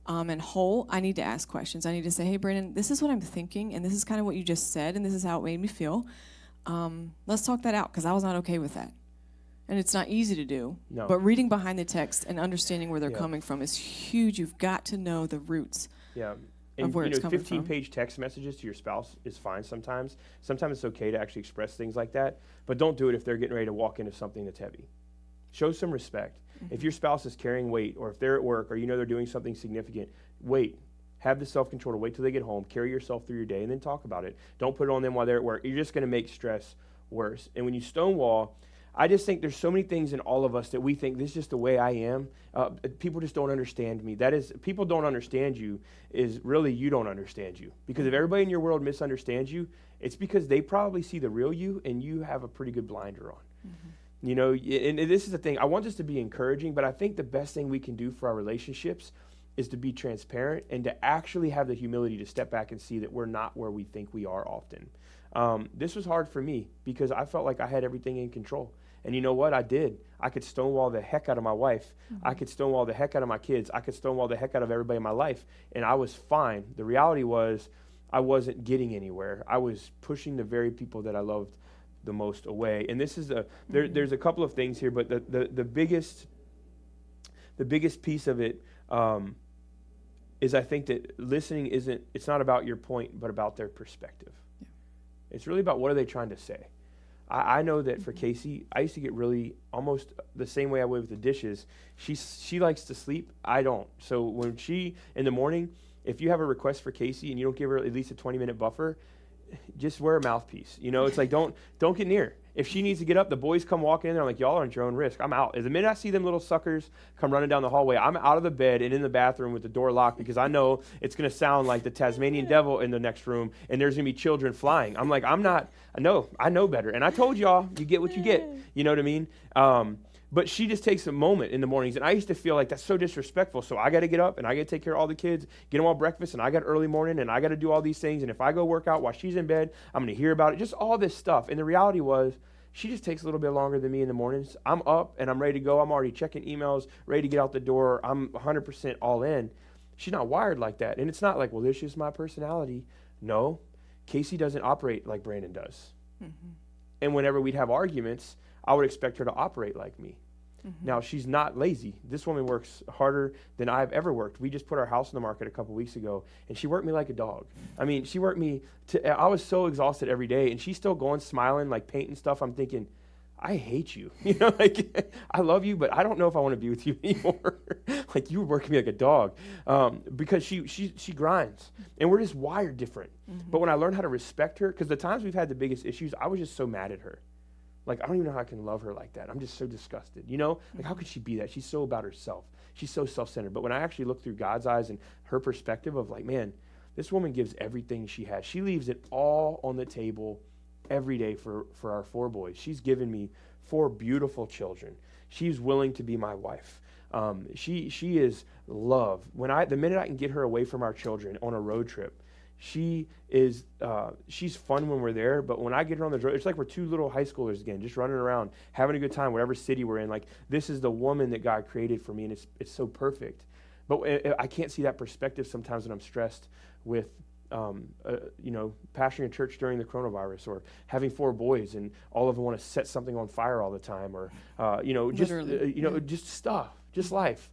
and whole. I need to ask questions. I need to say, hey, Brandon, this is what I'm thinking, and this is kind of what you just said, and this is how it made me feel. Let's talk that out, because I was not okay with that. And it's not easy to do. No. But reading behind the text and understanding where they're Yeah. coming from is huge. You've got to know the roots. Yeah. Of And where it's coming 15-page text messages to your spouse is fine sometimes. Sometimes it's okay to actually express things like that, but don't do it if they're getting ready to walk into something that's heavy. Show some respect. If your spouse is carrying weight, or if they're at work, or you know they're doing something significant, wait. Have the self-control to wait till they get home, carry yourself through your day, and then talk about it. Don't put it on them while they're at work. You're just going to make stress worse. And when you stonewall, I just think there's so many things in all of us that we think this is just the way I am. People just don't understand me. That is, people don't understand you is really you don't understand you. Because if everybody in your world misunderstands you, it's because they probably see the real you and you have a pretty good blinder on. Mm-hmm. You know, and this is the thing. I want this to be encouraging, but I think the best thing we can do for our relationships is to be transparent and to actually have the humility to step back and see that we're not where we think we are often. This was hard for me because I felt like I had everything in control. And you know what? I did. I could stonewall the heck out of my wife. Mm-hmm. I could stonewall the heck out of my kids. I could stonewall the heck out of everybody in my life. And I was fine. The reality was I wasn't getting anywhere. I was pushing the very people that I loved the most away. And this is there's a couple of things here, but the biggest piece of it is I think that listening it's not about your point, but about their perspective. Yeah. It's really about what are they trying to say. I know that for Casey, I used to get really almost the same way I would with the dishes. She likes to sleep. I don't. So when in the morning, if you have a request for Casey and you don't give her at least a 20-minute buffer, just wear a mouthpiece. You know, it's like don't get near. If she needs to get up, the boys come walking in there. I'm like, y'all are at your own risk. I'm out. The minute I see them little suckers come running down the hallway, I'm out of the bed and in the bathroom with the door locked because I know it's going to sound like the Tasmanian devil in the next room and there's going to be children flying. I'm like, I know better. And I told y'all, you get what you get. You know what I mean? But she just takes a moment in the mornings. And I used to feel like that's so disrespectful. So I got to get up and I got to take care of all the kids, get them all breakfast, and I got early morning and I got to do all these things. And if I go work out while she's in bed, I'm going to hear about it, just all this stuff. And the reality was she just takes a little bit longer than me in the mornings. I'm up and I'm ready to go. I'm already checking emails, ready to get out the door. I'm 100% all in. She's not wired like that. And it's not like, well, this is my personality. No, Casey doesn't operate like Brandon does. Mm-hmm. And whenever we'd have arguments, I would expect her to operate like me. Mm-hmm. Now, she's not lazy. This woman works harder than I've ever worked. We just put our house on the market a couple weeks ago, and she worked me like a dog. I mean, she worked me I was so exhausted every day, and she's still going, smiling, like painting stuff. I'm thinking, I hate you. You know, like, I love you, but I don't know if I want to be with you anymore. Like, you were working me like a dog. Because she grinds, and we're just wired different. Mm-hmm. But when I learned how to respect her, because the times we've had the biggest issues, I was just so mad at her. Like, I don't even know how I can love her like that. I'm just so disgusted. You know, like, how could she be that? She's so about herself. She's so self-centered. But when I actually look through God's eyes and her perspective of like, man, this woman gives everything she has. She leaves it all on the table every day for our 4 boys. She's given me 4 beautiful children. She's willing to be my wife. She is love. The minute I can get her away from our children on a road trip, she's fun when we're there, but when I get her on the road, it's like we're 2 little high schoolers again, just running around, having a good time, whatever city we're in. Like, this is the woman that God created for me, and it's so perfect. But I can't see that perspective sometimes when I'm stressed with, pastoring a church during the coronavirus, or having 4 boys and all of them want to set something on fire all the time, or just stuff, just life.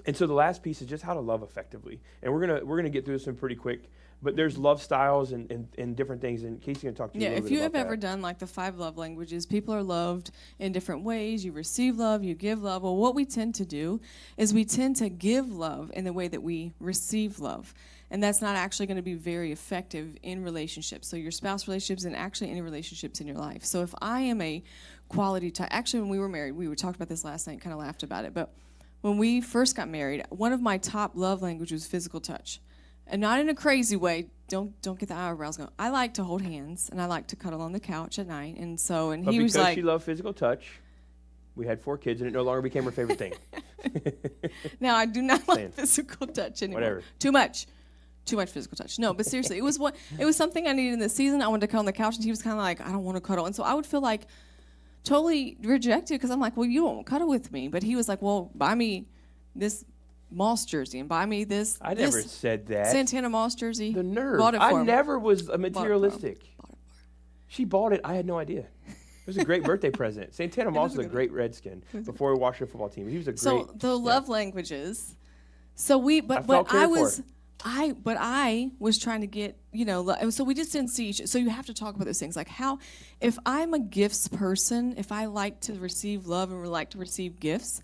And so the last piece is just how to love effectively. And we're gonna get through this one pretty quick. But there's love styles and different things. And Casey's gonna talk to you a little bit about that. Yeah, if you have ever done like the 5 love languages, people are loved in different ways. You receive love, you give love. Well, what we tend to do is we tend to give love in the way that we receive love. And that's not actually going to be very effective in relationships. So your spouse relationships and actually any relationships in your life. So if I am a quality type, actually when we were married, we talked about this last night, kind of laughed about it, but when we first got married, one of my top love languages was physical touch. And not in a crazy way. Don't get the eyebrows going. I like to hold hands, and I like to cuddle on the couch at night. And he was like... because she loved physical touch, we had 4 kids, and it no longer became her favorite thing. Now, I do not like physical touch anymore. Whatever. Too much physical touch. No, but seriously, it was something I needed in the season. I wanted to cuddle on the couch, and he was kind of like, I don't want to cuddle. And so I would feel like totally rejected because I'm like, well, you won't cuddle with me. But he was like, well, buy me this Moss jersey and buy me this. I never said that. Santana Moss jersey. The nerve. Bought it for I him. never was a materialistic. Bought it for him. She bought it. I had no idea. It was a great birthday present. Santana Moss was a great Redskin before we watched the football team. He was a great. So the love languages. So I was trying to get, so we just didn't see each. So you have to talk about those things. Like if I'm a gifts person, if I like to receive love and like to receive gifts,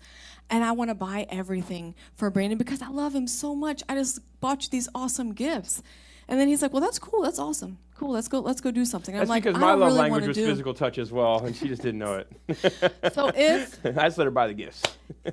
and I want to buy everything for Brandon because I love him so much, I just bought you these awesome gifts. And then he's like, well, that's cool. That's awesome. Cool. Let's go do something. And That's I'm like, because I my don't love really language wanna was do. physical touch as well, and she just didn't know it. So if I just let her buy the gifts.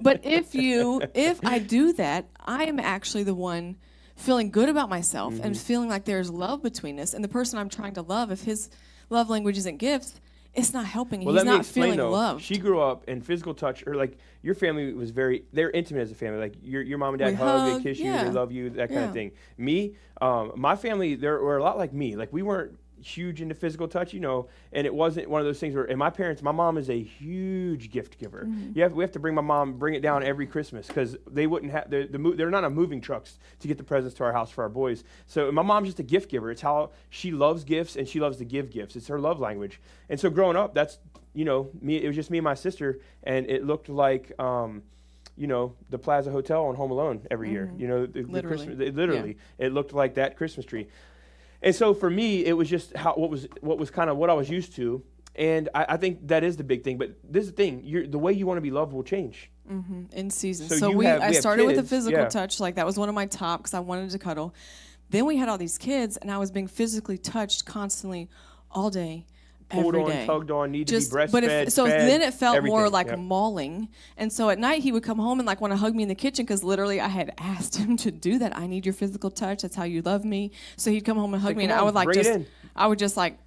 But if I do that, I am actually the one feeling good about myself and feeling like there's love between us. And the person I'm trying to love, if his love language isn't gifts, it's not helping. Well, He's let me not explain feeling though. loved. She grew up in physical touch, or like your family was they're intimate as a family. Like your mom and dad We hug, they hug, kiss you, yeah. they love you, that kind Yeah. of thing. Me, my family, they were a lot like me. Like we weren't huge into physical touch, and it wasn't one of those things where. And my mom is a huge gift giver. We have to bring it down every Christmas because they wouldn't have. They're not on moving trucks to get the presents to our house for our boys. So my mom's just a gift giver. It's how she loves gifts and she loves to give gifts. It's her love language. And so growing up, that's me. It was just me and my sister, and it looked like. The Plaza Hotel on Home Alone every year. The Christmas, literally, it looked like that Christmas tree. And so for me, it was just what was kind of what I was used to, and I think that is the big thing. But this is the thing: the way you want to be loved will change. In season. So So we I have started with the kids, physical yeah. touch. Like that was one of my top because I wanted to cuddle. Then we had all these kids, and I was being physically touched constantly, all day, Pulled every on, day. tugged on, need to be breastfed. But then it felt more everything. like Yep. mauling. And so at night he would come home and like want to hug me in the kitchen because literally I had asked him to do that. I need your physical touch. That's how you love me. So he'd come home and hug Like, me, and come I on, would like bring it just in. I would just like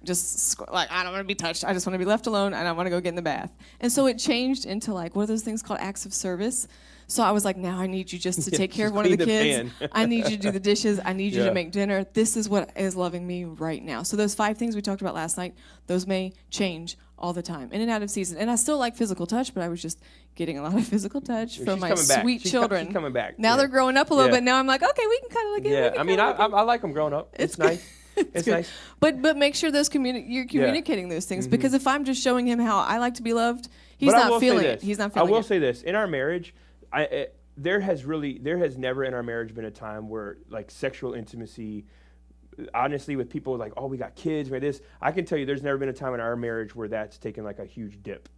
I don't want to be touched. I just want to be left alone and I want to go get in the bath. And so it changed into like what are those things called acts of service. So I was like, now I need you just to take care of just one of the clean the kids. I need you to do the dishes. I need you Yeah. to make dinner. This is what is loving me right now. So those 5 things we talked about last night, those may change all the time, in and out of season. And I still like physical touch, but I was just getting a lot of physical touch from She's my coming back. sweet She's children. she's coming back. Now Yeah. they're growing up a little Yeah. bit. Now I'm like, okay, we can kind of again. Yeah, I mean, I like them growing up. It's nice. It's good. nice. But make sure you're communicating those things because if I'm just showing him how I like to be loved, he's But I will not say feeling this. it. He's not feeling I will it. say this: in our marriage, there has never in our marriage been a time where like sexual intimacy, honestly, with people like, oh, we got kids, we got this. I can tell you, there's never been a time in our marriage where that's taken like a huge dip.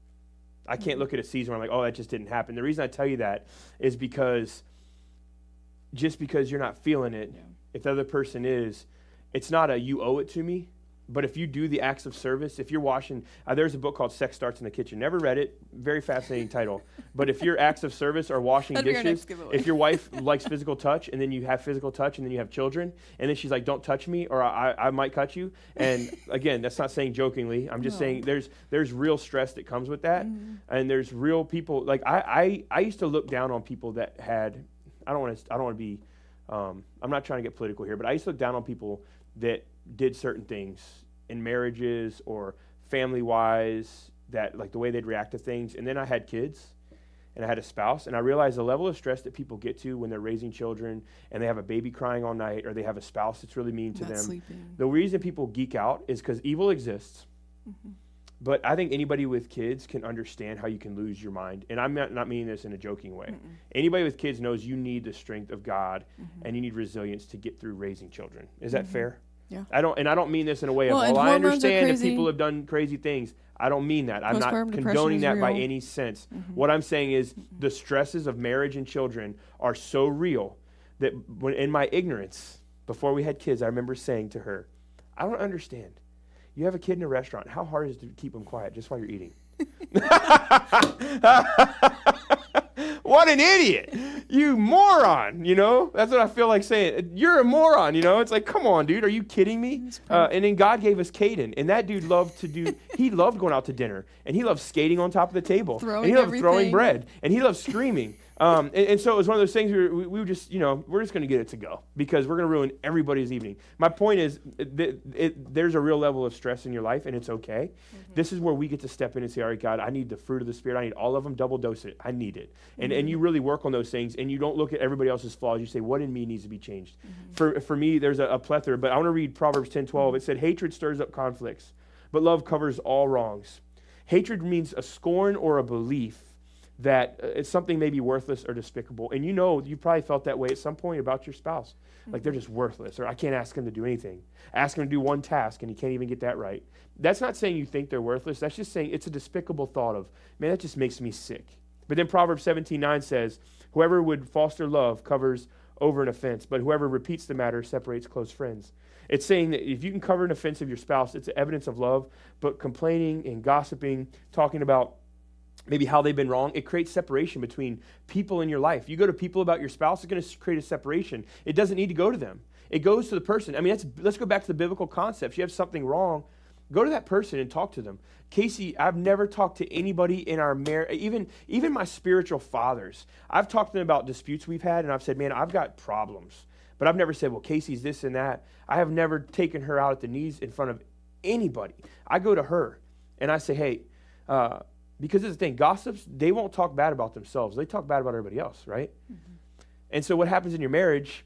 I can't look at a season where I'm like, oh, that just didn't happen. The reason I tell you that is because just because you're not feeling it, if the other person is, it's not a you owe it to me. But if you do the acts of service, if you're washing, there's a book called Sex Starts in the Kitchen. Never read it. Very fascinating title. But if your acts of service are washing That'd be our dishes, next giveaway. if your wife likes physical touch and then you have physical touch and then you have children, and then she's like, don't touch me or I might cut you. And again, that's not saying jokingly. I'm just saying there's real stress that comes with that. And there's real people, like I used to look down on people that had, I don't want to be, I'm not trying to get political here, but I used to look down on people that did certain things in marriages or family-wise, that like the way they'd react to things. And then I had kids and I had a spouse, and I realized the level of stress that people get to when they're raising children and they have a baby crying all night or they have a spouse that's really mean to Not them. sleeping. The reason people geek out is because evil exists. But I think anybody with kids can understand how you can lose your mind. And I'm not meaning this in a joking way. Anybody with kids knows you need the strength of God and you need resilience to get through raising children. Is that fair? Yeah. I don't mean this in a way Well, of, and I hormones are understand that crazy. people have done crazy things. I don't mean that. I'm not Postpartum depression condoning is that by real. any sense. What I'm saying is the stresses of marriage and children are so real that when in my ignorance, before we had kids, I remember saying to her, I don't understand. You have a kid in a restaurant. How hard is it to keep them quiet just while you're eating? What an idiot. You moron, That's what I feel like saying. You're a moron, It's like, come on, dude. Are you kidding me? And then God gave us Caden, and that dude he loved going out to dinner, and he loved skating on top of the table. Throwing and he loved throwing everything. bread, and he loved screaming. And so it was one of those things we were just, we're just going to get it to go because we're going to ruin everybody's evening. My point is there's a real level of stress in your life, and it's okay. This is where we get to step in and say, all right, God, I need the fruit of the Spirit. I need all of them. Double dose it. I need it. And you really work on those things, and you don't look at everybody else's flaws. You say, what in me needs to be changed? For me, there's a plethora, but I want to read Proverbs 10:12. It said, hatred stirs up conflicts, but love covers all wrongs. Hatred means a scorn or a belief that it's something maybe worthless or despicable. And you probably felt that way at some point about your spouse. Like they're just worthless, or I can't ask him to do anything. Ask him to do one task and he can't even get that right. That's not saying you think they're worthless. That's just saying it's a despicable thought of, man, that just makes me sick. But then Proverbs 17:9 says, whoever would foster love covers over an offense, but whoever repeats the matter separates close friends. It's saying that if you can cover an offense of your spouse, it's evidence of love, but complaining and gossiping, talking about maybe how they've been wrong, it creates separation between people in your life. You go to people about your spouse, it's going to create a separation. It doesn't need to go to them. It goes to the person. I mean, let's go back to the biblical concepts. You have something wrong, go to that person and talk to them. Casey, I've never talked to anybody in our marriage, even my spiritual fathers. I've talked to them about disputes we've had, and I've said, man, I've got problems. But I've never said, well, Casey's this and that. I have never taken her out at the knees in front of anybody. I go to her, and I say, hey, because it's the thing, gossips, they won't talk bad about themselves. They talk bad about everybody else, right? Mm-hmm. And so what happens in your marriage,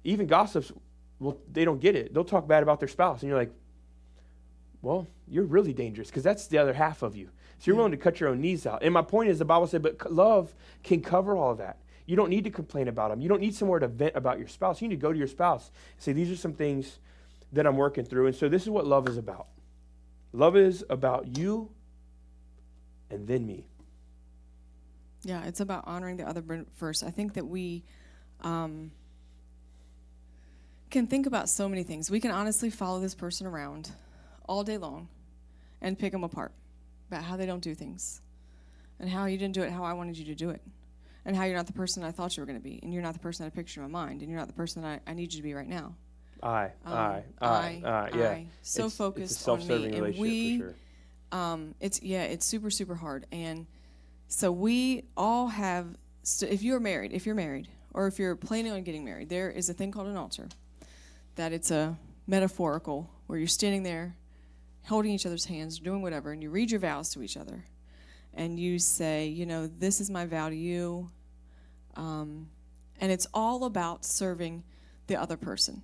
even gossips, well, they don't get it. They'll talk bad about their spouse, and you're like, well, you're really dangerous because that's the other half of you. So you're willing to cut your own knees out. And my point is the Bible said, but love can cover all of that. You don't need to complain about them. You don't need somewhere to vent about your spouse. You need to go to your spouse and say, these are some things that I'm working through. And so this is what love is about. Love is about you and then me. Yeah, it's about honoring the other first. I think that we can think about so many things. We can honestly follow this person around all day long and pick them apart about how they don't do things and how you didn't do it how I wanted you to do it and how you're not the person I thought you were going to be and you're not the person I pictured in my mind and you're not the person I need you to be right now. Yeah. So it's focused a self-serving on me. relationship And it's super, super hard. And so we all have, if you're married, or if you're planning on getting married, there is a thing called an altar. That it's a metaphorical, where you're standing there, holding each other's hands, doing whatever, and you read your vows to each other. And you say, this is my vow to you. And it's all about serving the other person.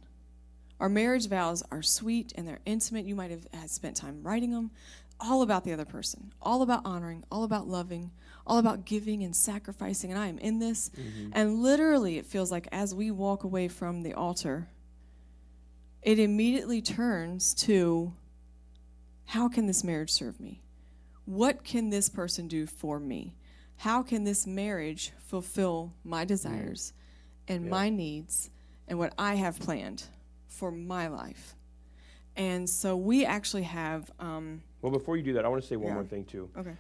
Our marriage vows are sweet and they're intimate. You might have spent time writing them. All about the other person. All about honoring. All about loving. All about giving and sacrificing. And I am in this. Mm-hmm. And literally it feels like as we walk away from the altar, it immediately turns to, how can this marriage serve me? What can this person do for me? How can this marriage fulfill my desires and my needs and what I have planned for my life? And so we actually have... well, before you do that, I want to say one more thing, too. Okay.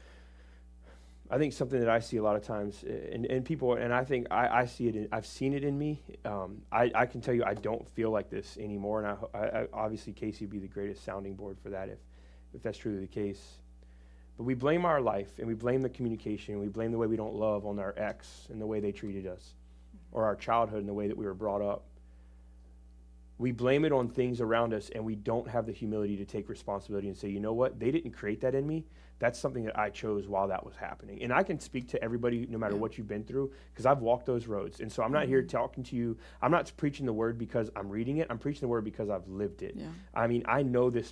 I think something that I see a lot of times, and people, and I think I see it, I've seen it in me. I can tell you I don't feel like this anymore, and I obviously Casey would be the greatest sounding board for that if that's truly the case. But we blame our life, and we blame the communication, and we blame the way we don't love on our ex and the way they treated us, or our childhood and the way that we were brought up. We blame it on things around us, and we don't have the humility to take responsibility and say, you know what, they didn't create that in me. That's something that I chose while that was happening. And I can speak to everybody, no matter what you've been through, because I've walked those roads. And so I'm not here talking to you. I'm not preaching the word because I'm reading it. I'm preaching the word because I've lived it. Yeah. I mean, I know the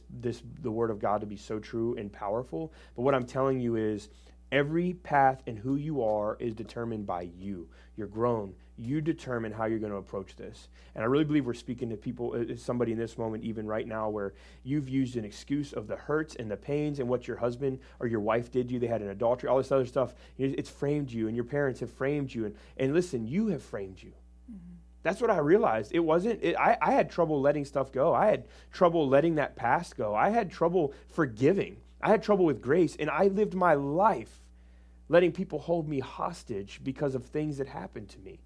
word of God to be so true and powerful. But what I'm telling you is every path and who you are is determined by you. You're grown. You determine how you're going to approach this. And I really believe we're speaking to people, somebody in this moment, even right now, where you've used an excuse of the hurts and the pains and what your husband or your wife did to you. They had an adultery, all this other stuff. It's framed you, and your parents have framed you. And listen, you have framed you. Mm-hmm. That's what I realized. It wasn't, I had trouble letting stuff go. I had trouble letting that past go. I had trouble forgiving. I had trouble with grace. And I lived my life letting people hold me hostage because of things that happened to me.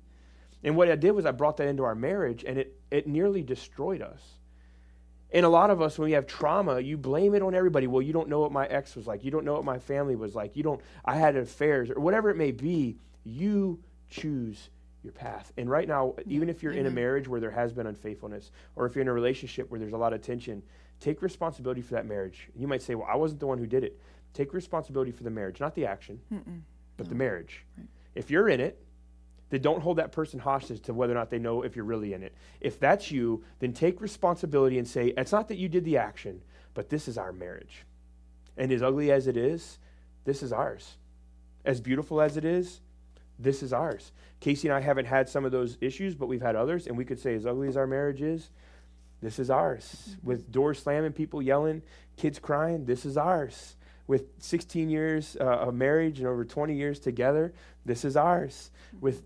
And what I did was I brought that into our marriage, and it nearly destroyed us. And a lot of us, when we have trauma, you blame it on everybody. Well, you don't know what my ex was like. You don't know what my family was like. I had affairs, or whatever it may be. You choose your path. And right now, even if you're in a marriage where there has been unfaithfulness, or if you're in a relationship where there's a lot of tension, take responsibility for that marriage. You might say, well, I wasn't the one who did it. Take responsibility for the marriage, not the action, but the marriage. Right. If you're in it, then don't hold that person hostage to whether or not they know if you're really in it. If that's you, then take responsibility and say, it's not that you did the action, but this is our marriage. And as ugly as it is, this is ours. As beautiful as it is, this is ours. Casey and I haven't had some of those issues, but we've had others, and we could say, as ugly as our marriage is, this is ours. With doors slamming, people yelling, kids crying, this is ours. with 16 years of marriage and over 20 years together, this is ours. With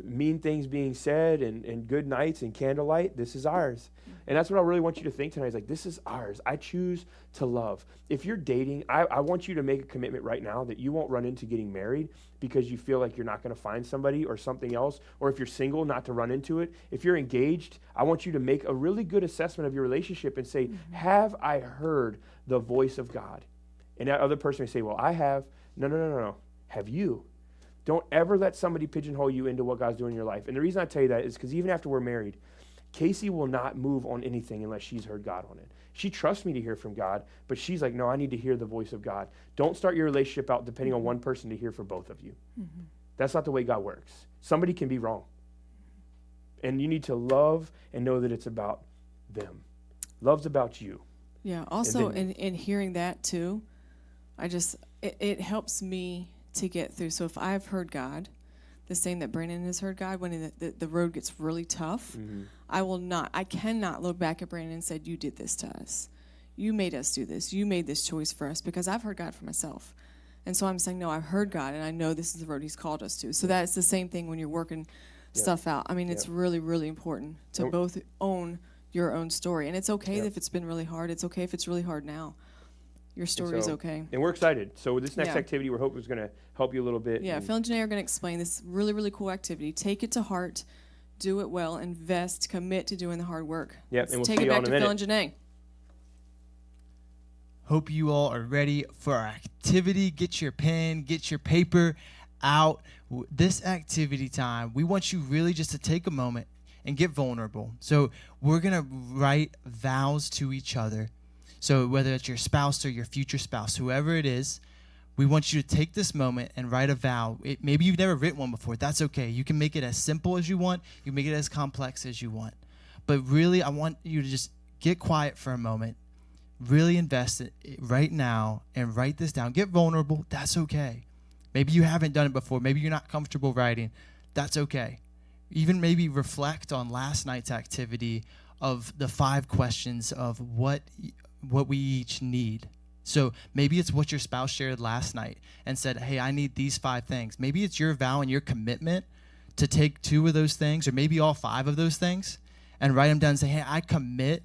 mean things being said and good nights and candlelight, this is ours. And that's what I really want you to think tonight is like, this is ours. I choose to love. If you're dating, I want you to make a commitment right now that you won't run into getting married because you feel like you're not going to find somebody or something else, or if you're single, not to run into it. If you're engaged, I want you to make a really good assessment of your relationship and say, have I heard the voice of God? And that other person may say, well, I have. No. Have you? Don't ever let somebody pigeonhole you into what God's doing in your life. And the reason I tell you that is because even after we're married, Casey will not move on anything unless she's heard God on it. She trusts me to hear from God, but she's like, no, I need to hear the voice of God. Don't start your relationship out depending on one person to hear for both of you. That's not the way God works. Somebody can be wrong. And you need to love and know that it's about them. Love's about you. Yeah, also in hearing that too, it helps me to get through. So if I've heard God, the same that Brandon has heard God, when the road gets really tough, I cannot look back at Brandon and say, you did this to us. You made us do this. You made this choice for us, because I've heard God for myself. And so I'm saying, no, I've heard God, and I know this is the road he's called us to. So that's the same thing when you're working stuff out. I mean, it's really, really important to both own your own story. And it's okay if it's been really hard. It's okay if it's really hard now. Your story is okay. And we're excited. So this next activity we're hoping is going to help you a little bit. Yeah, Phil and Janae are going to explain this really, really cool activity. Take it to heart. Do it well. Invest. Commit to doing the hard work. Yep, and we'll take see it you back all in to a Phil minute. and Janae. Hope you all are ready for our activity. Get your pen, get your paper out. This activity time, we want you really just to take a moment and get vulnerable. So we're going to write vows to each other. So whether it's your spouse or your future spouse, whoever it is, we want you to take this moment and write a vow. Maybe you've never written one before. That's okay. You can make it as simple as you want. You can make it as complex as you want. But really, I want you to just get quiet for a moment. Really invest it right now and write this down. Get vulnerable. That's okay. Maybe you haven't done it before. Maybe you're not comfortable writing. That's okay. Even maybe reflect on last night's activity of the 5 questions of what we each need. So maybe it's what your spouse shared last night and said, hey, I need these 5 things. Maybe it's your vow and your commitment to take 2 of those things, or maybe all 5 of those things, and write them down and say, hey, I commit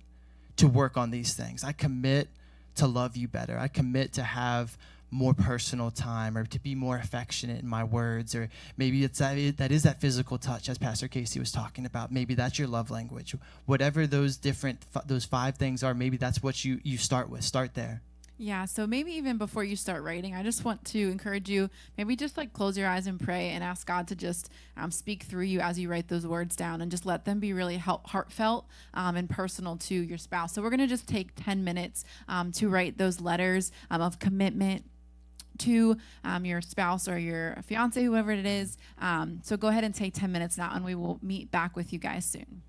to work on these things. I commit to love you better. I commit to have more personal time, or to be more affectionate in my words, or maybe it's that is that physical touch, as Pastor Casey was talking about. Maybe that's your love language. Whatever those 5 things are, maybe that's what you start with. Start there. Yeah, so maybe even before you start writing, I just want to encourage you, maybe just like close your eyes and pray and ask God to just speak through you as you write those words down, and just let them be really heartfelt and personal to your spouse. So we're going to just take 10 minutes to write those letters of commitment to your spouse or your fiance, whoever it is. So go ahead and take 10 minutes now, and we will meet back with you guys soon.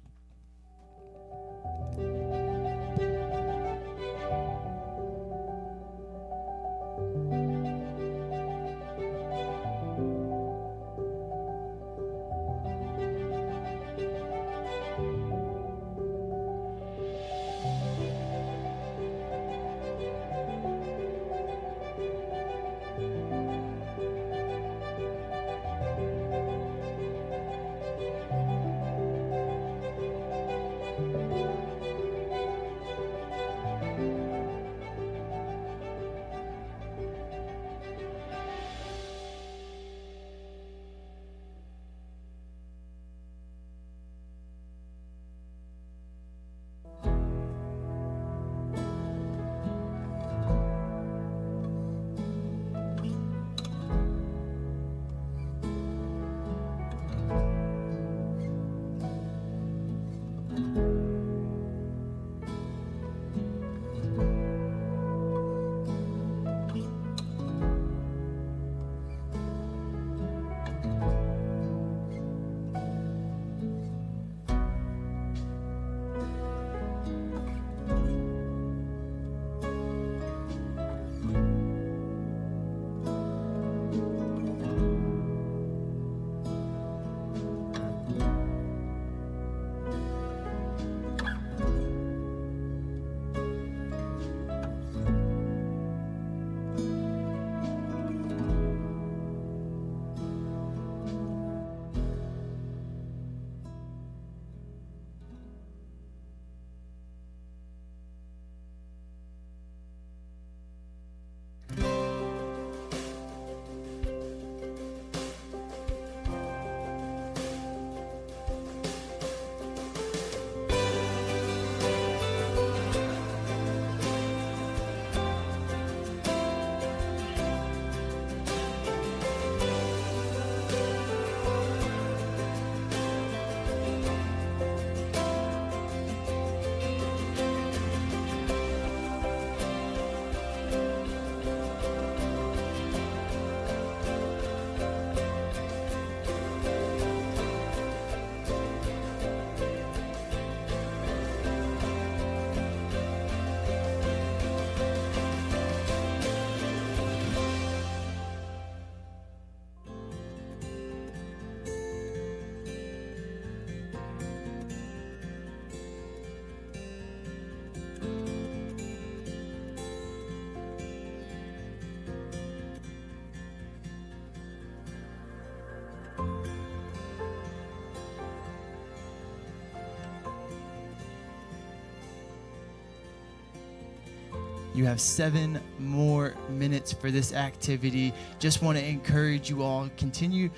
You have 7 more minutes for this activity. Just want to encourage you all, continue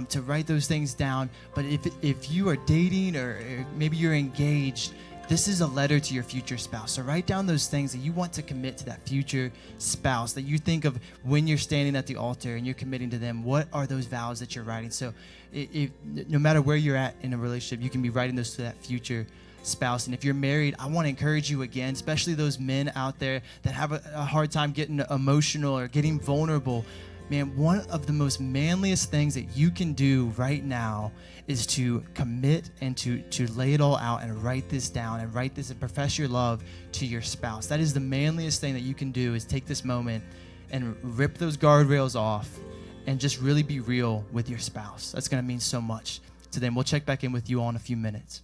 to write those things down. But if you are dating or maybe you're engaged, this is a letter to your future spouse. So write down those things that you want to commit to that future spouse, that you think of when you're standing at the altar and you're committing to them. What are those vows that you're writing? So no matter where you're at in a relationship, you can be writing those to that future spouse. And if you're married, I want to encourage you again, especially those men out there that have a hard time getting emotional or getting vulnerable. Man, one of the most manliest things that you can do right now is to commit and to lay it all out and write this down and write this and profess your love to your spouse. That is the manliest thing that you can do, is take this moment and rip those guardrails off and just really be real with your spouse. That's going to mean so much to them. We'll check back in with you all in a few minutes.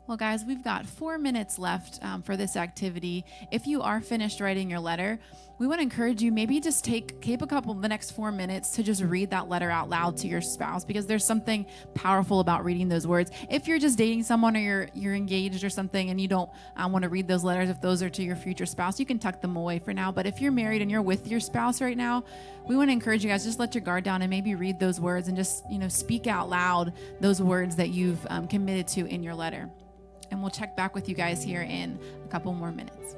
Well, guys, we've got 4 minutes left for this activity. If you are finished writing your letter, we want to encourage you, maybe just keep a couple of the next 4 minutes to just read that letter out loud to your spouse, because there's something powerful about reading those words. If you're just dating someone or you're engaged or something and you don't want to read those letters, if those are to your future spouse, you can tuck them away for now. But if you're married and you're with your spouse right now, we want to encourage you guys, just let your guard down and maybe read those words and just, speak out loud those words that you've committed to in your letter. And we'll check back with you guys here in a couple more minutes.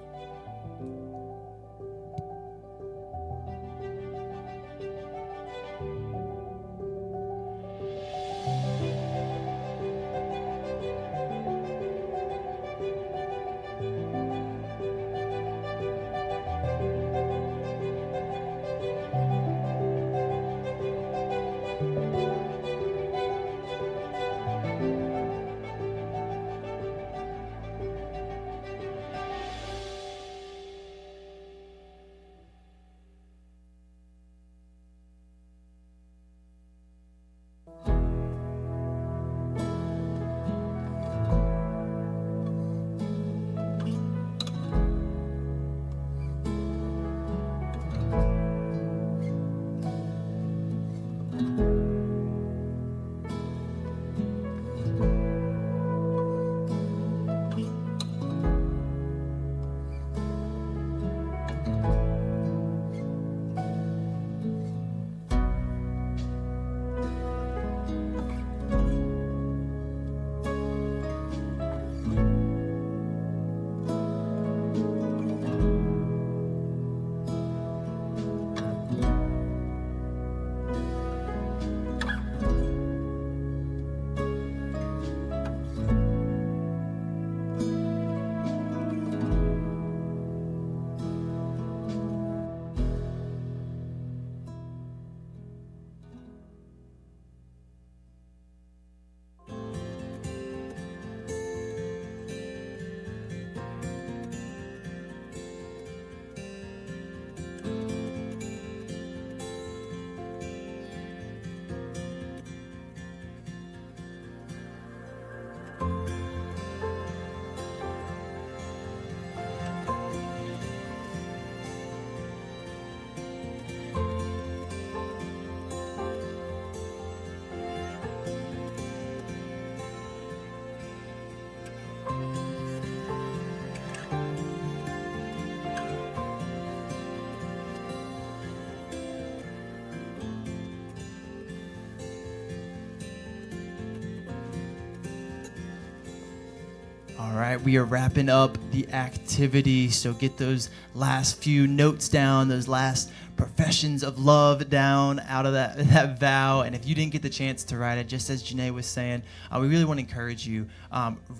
All right, we are wrapping up the activity, so get those last few notes down, those last professions of love down out of that vow. And if you didn't get the chance to write it, just as Janae was saying, we really want to encourage you,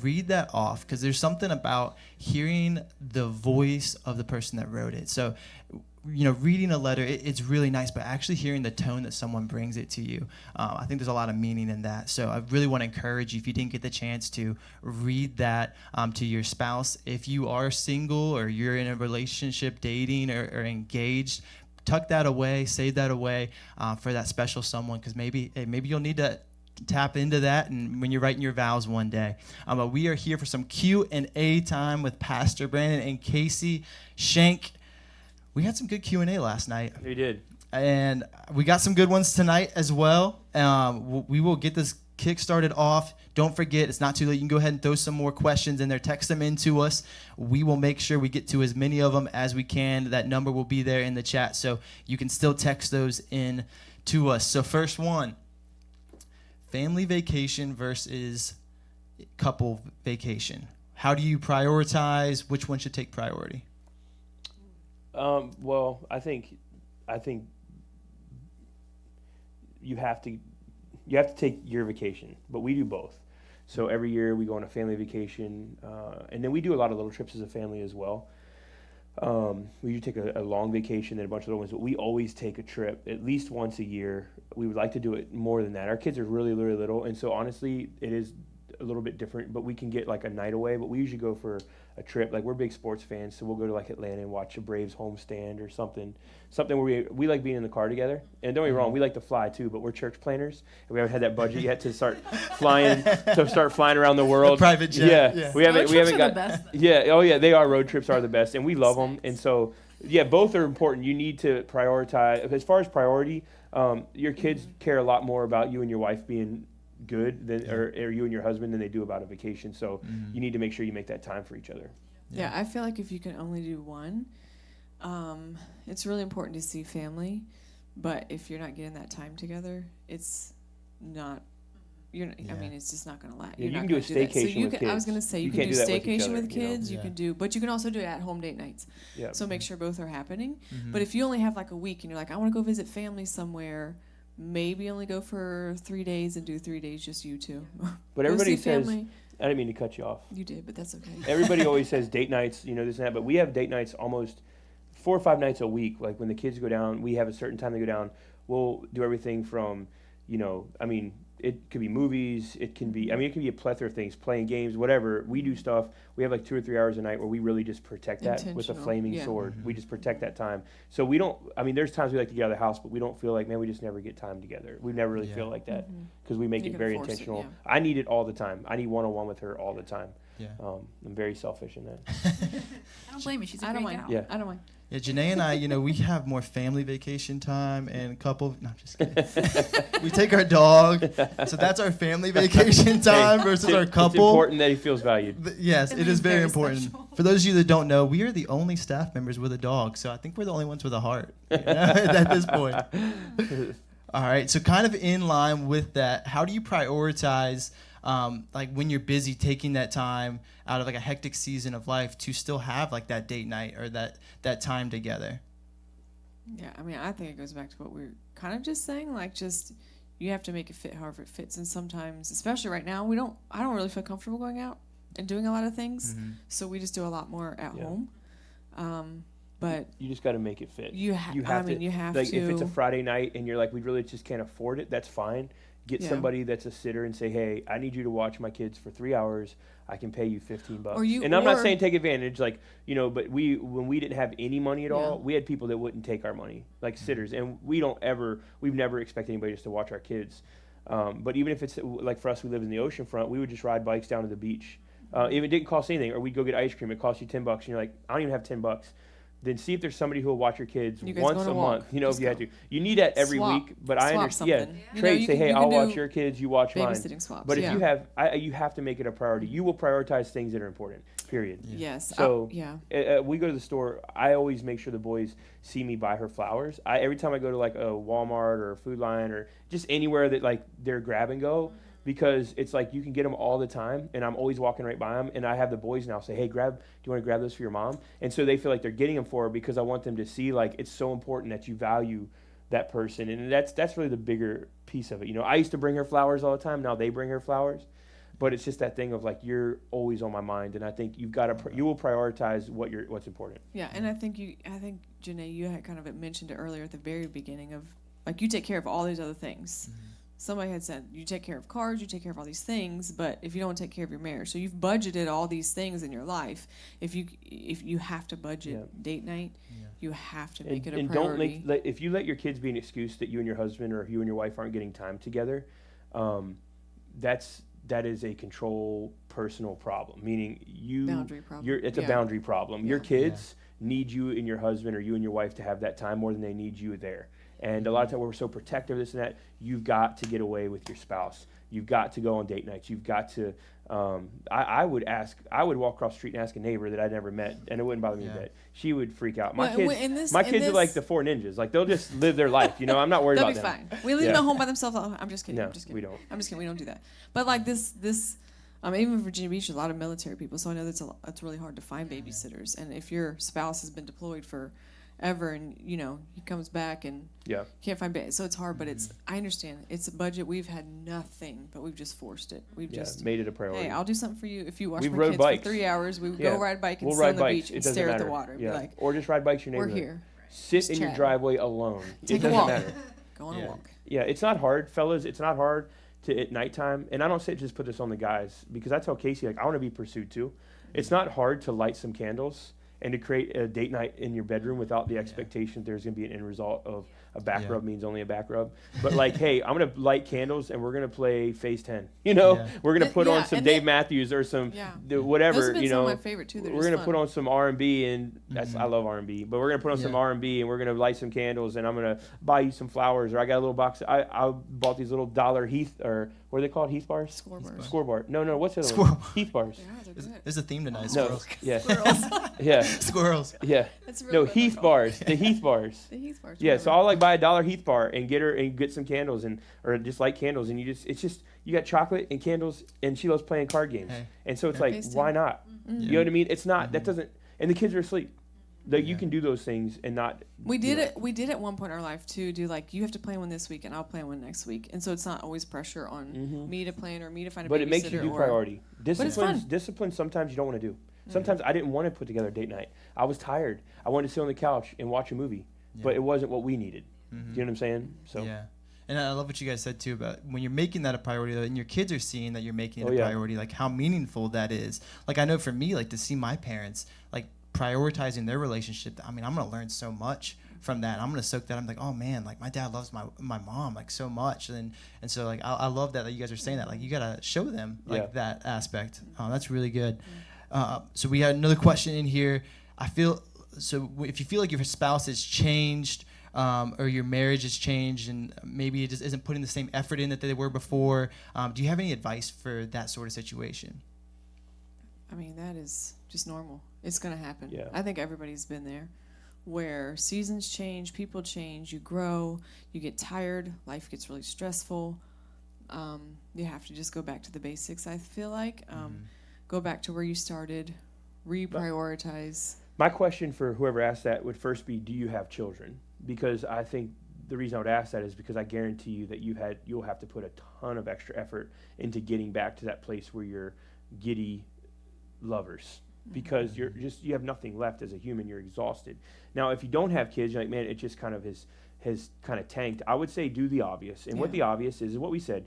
read that off, because there's something about hearing the voice of the person that wrote it. So, reading a letter, it's really nice, but actually hearing the tone that someone brings it to you, I think there's a lot of meaning in that. So I really want to encourage you, if you didn't get the chance to read that to your spouse, if you are single or you're in a relationship, dating or engaged, tuck that away, save that away for that special someone, because maybe you'll need to tap into that and when you're writing your vows one day. But we are here for some Q&A time with Pastor Brandon and Casey Shank. We had some good Q&A last night. We did. And we got some good ones tonight as well. We will get this kick started off. Don't forget, it's not too late. You can go ahead and throw some more questions in there. Text them in to us. We will make sure we get to as many of them as we can. That number will be there in the chat, so you can still text those in to us. So first one, family vacation versus couple vacation. How do you prioritize? Which one should take priority? Well, I think you have to take your vacation, but we do both. So every year we go on a family vacation, and then we do a lot of little trips as a family as well. We usually take a long vacation and a bunch of little ones, but we always take a trip at least once a year. We would like to do it more than that. Our kids are really, really little, and so honestly, it is a little bit different, but we can get like a night away, but we usually go for a trip. Like, we're big sports fans, so we'll go to like Atlanta and watch a Braves homestand or something where we like being in the car together. And don't get me wrong, we like to fly too, but we're church planners and we haven't had that budget yet to start flying around the world. A private jet. Yeah. Road trips are the best, though. Yeah. Oh yeah, they are. Road trips are the best, and we love them. And so yeah, both are important. You need to prioritize. As far as priority, your kids care a lot more about you and your wife being good than or you and your husband than they do about a vacation. So you need to make sure you make that time for each other. Yeah, I feel like if you can only do one, it's really important to see family, but if you're not getting that time together, it's not. I mean, it's just not going to last. Yeah, you can do a staycation with kids. I was going to say you can do staycation with kids. You can do, but you can also do at-home date nights. Yeah. So make sure both are happening. But if you only have like a week and you're like, I want to go visit family somewhere, maybe only go for 3 days and do 3 days just you two. But everybody says, I didn't mean to cut you off. You did, but that's okay. Everybody always says date nights, this and that, but we have date nights almost 4 or 5 nights a week. Like, when the kids go down, we have a certain time they go down. We'll do everything from, it could be movies, it can be a plethora of things, playing games, whatever. We do stuff. We have like 2 or 3 hours a night where we really just protect that with a flaming sword. We just protect that time. So we don't, there's times we like to get out of the house, but we don't feel like, man, we just never get time together. We never really feel like that because we make it very intentional. I need it all the time. I need one-on-one with her all the time. Yeah. I'm very selfish in that. I don't blame you. She's a great gal. Yeah. I don't mind. Yeah, Janae and I, we have more family vacation time and couple. No, I'm just kidding. We take our dog, so that's our family vacation time versus our couple. It's important that he feels valued. Yes, it is very important. Special. For those of you that don't know, we are the only staff members with a dog, so I think we're the only ones with a heart at this point. All right, so kind of in line with that, how do you prioritize, like when you're busy, taking that time out of like a hectic season of life to still have like that date night or that time together? Yeah, I think it goes back to what we were kind of just saying, like just you have to make it fit however it fits. And sometimes, especially right now, I don't really feel comfortable going out and doing a lot of things, so we just do a lot more at home. But you just got to make it fit. You have like, to. If it's a Friday night and you're like, we really just can't afford it, that's fine. Get somebody that's a sitter and say, hey, I need you to watch my kids for 3 hours. I can pay you $15. And I'm not saying take advantage, but when we didn't have any money at all, we had people that wouldn't take our money, like sitters. And we've never expected anybody just to watch our kids. But even if it's like for us, we live in the ocean front, we would just ride bikes down to the beach. If it didn't cost anything, or we'd go get ice cream, it cost you $10, and you're like, I don't even have $10. Then see if there's somebody who will watch your kids once a month. If you had to. You need that every week, but I understand. Yeah, trade. Say, hey, I'll watch your kids. You watch mine. Swaps. But if you have to make it a priority. You will prioritize things that are important. Period. Yeah. Yes. So we go to the store. I always make sure the boys see me buy her flowers. Every time I go to like a Walmart or a Food Lion or just anywhere that like they're grab and go, because it's like you can get them all the time, and I'm always walking right by them, and I have the boys now say, hey, do you want to grab those for your mom? And so they feel like they're getting them for her because I want them to see like it's so important that you value that person, and that's really the bigger piece of it. I used to bring her flowers all the time. Now they bring her flowers, but it's just that thing of like you're always on my mind, and I think you will prioritize what's important. Yeah, and I think Janae, you had kind of mentioned it earlier at the very beginning of like you take care of all these other things. Mm-hmm. Somebody had said you take care of cars, you take care of all these things, but if you don't take care of your marriage, so you've budgeted all these things in your life. If you have to budget date night, you have to make it a priority. And don't if you let your kids be an excuse that you and your husband or you and your wife aren't getting time together, that is a control personal problem. Meaning boundary problem. It's a boundary problem. Your kids need you and your husband or you and your wife to have that time more than they need you there. And a lot of times we're so protective of this and that. You've got to get away with your spouse. You've got to go on date nights. You've got to. I would walk across the street and ask a neighbor that I'd never met, and it wouldn't bother me a bit. She would freak out. My kids are like the 4 ninjas. Like they'll just live their life. I'm not worried about them. They'll be fine. We leave them at home by themselves. I'm just kidding. No, I'm just kidding. we don't. I'm just kidding. We don't do that. But like this. Even in Virginia Beach, there's a lot of military people, so I know it's really hard to find babysitters. And if your spouse has been deployed for ever and he comes back and can't find so it's hard, but I understand it's a budget. We've had nothing, but we've just forced it. We've just made it a priority. Hey, I'll do something for you if you watch We've my rode kids bikes for 3 hours. We would go ride a bike and we'll sit on ride the bikes. beach and stare at the water and be like, or just ride bikes your we're neighborhood. here. Sit in your driveway alone. Take it doesn't a walk. matter. Go on a walk. Yeah, it's not hard, fellas. It's not hard to at nighttime, and I don't say just put this on the guys because I tell Casey like I want to be pursued too. It's not hard to light some candles and to create a date night in your bedroom without the expectation there's going to be an end result of a back rub means only a back rub. But like, hey, I'm going to light candles and we're going to play Phase 10. We're going to put on some Dave Matthews or some whatever. Those have been some of my favorite too. We're going to put on some R&B and I love R&B. But we're going to put on some R&B and we're going to light some candles and I'm going to buy you some flowers or I got a little box. I bought these little $1 Heath or what are they called? Heath bars? Score-bar. No. What's the other one? Heath bars. Yeah, there's a theme tonight. No. Squirrels. Yeah. Yeah. Squirrels. Yeah. No, Heath bars. The Heath bars. The Heath bars. Yeah. So I'll like buy a $1 Heath bar and get some candles or just light candles and you got chocolate and candles and she loves playing card games. Hey. And so it's like, why not? Mm-hmm. You know what I mean? It's not, that doesn't, and the kids are asleep. Like you can do those things and not. We did at one point in our life too. Do like you have to plan one this week and I'll plan one next week, and so it's not always pressure on me to plan or me to find a babysitter. But it makes you do priority. Discipline Sometimes you don't want to do. Sometimes I didn't want to put together a date night. I was tired. I wanted to sit on the couch and watch a movie, but it wasn't what we needed. Do you know what I'm saying? So. Yeah. And I love what you guys said too about when you're making that a priority, though, and your kids are seeing that you're making it a priority, like how meaningful that is. Like I know for me, like to see my parents like prioritizing their relationship. I mean, I'm gonna learn so much from that. I'm gonna soak that. I'm like, oh man, like my dad loves my mom like so much, and so like I love that you guys are saying that. Like you gotta show them like that aspect. That's really good. So we had another question in here. If you feel like your spouse has changed. Or your marriage has changed and maybe it just isn't putting the same effort in that they were before. Do you have any advice for that sort of situation? I mean, that is just normal. It's going to happen. Yeah. I think everybody's been there where seasons change, people change, you grow, you get tired, life gets really stressful. You have to just go back to the basics, I feel like. Go back to where you started, reprioritize. My question for whoever asked that would first be, do you have children? Because I think the reason I would ask that is because I guarantee you that you'll have to put a ton of extra effort into getting back to that place where you're giddy lovers. Because you have nothing left as a human. You're exhausted. Now, if you don't have kids, you're like, man, it just kind of has kind of tanked. I would say do the obvious. And what the obvious is what we said.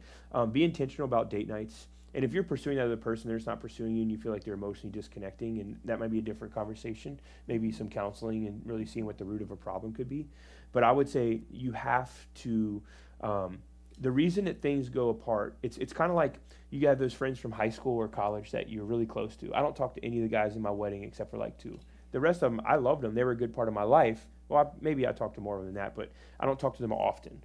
Be intentional about date nights. And if you're pursuing that other person, they're just not pursuing you and you feel like they're emotionally disconnecting, and that might be a different conversation, maybe some counseling and really seeing what the root of a problem could be. But I would say you have to, the reason that things go apart, it's kind of like you have those friends from high school or college that you're really close to. I don't talk to any of the guys in my wedding except for like 2. The rest of them, I loved them. They were a good part of my life. Well, maybe I talked to more of them than that, but I don't talk to them often.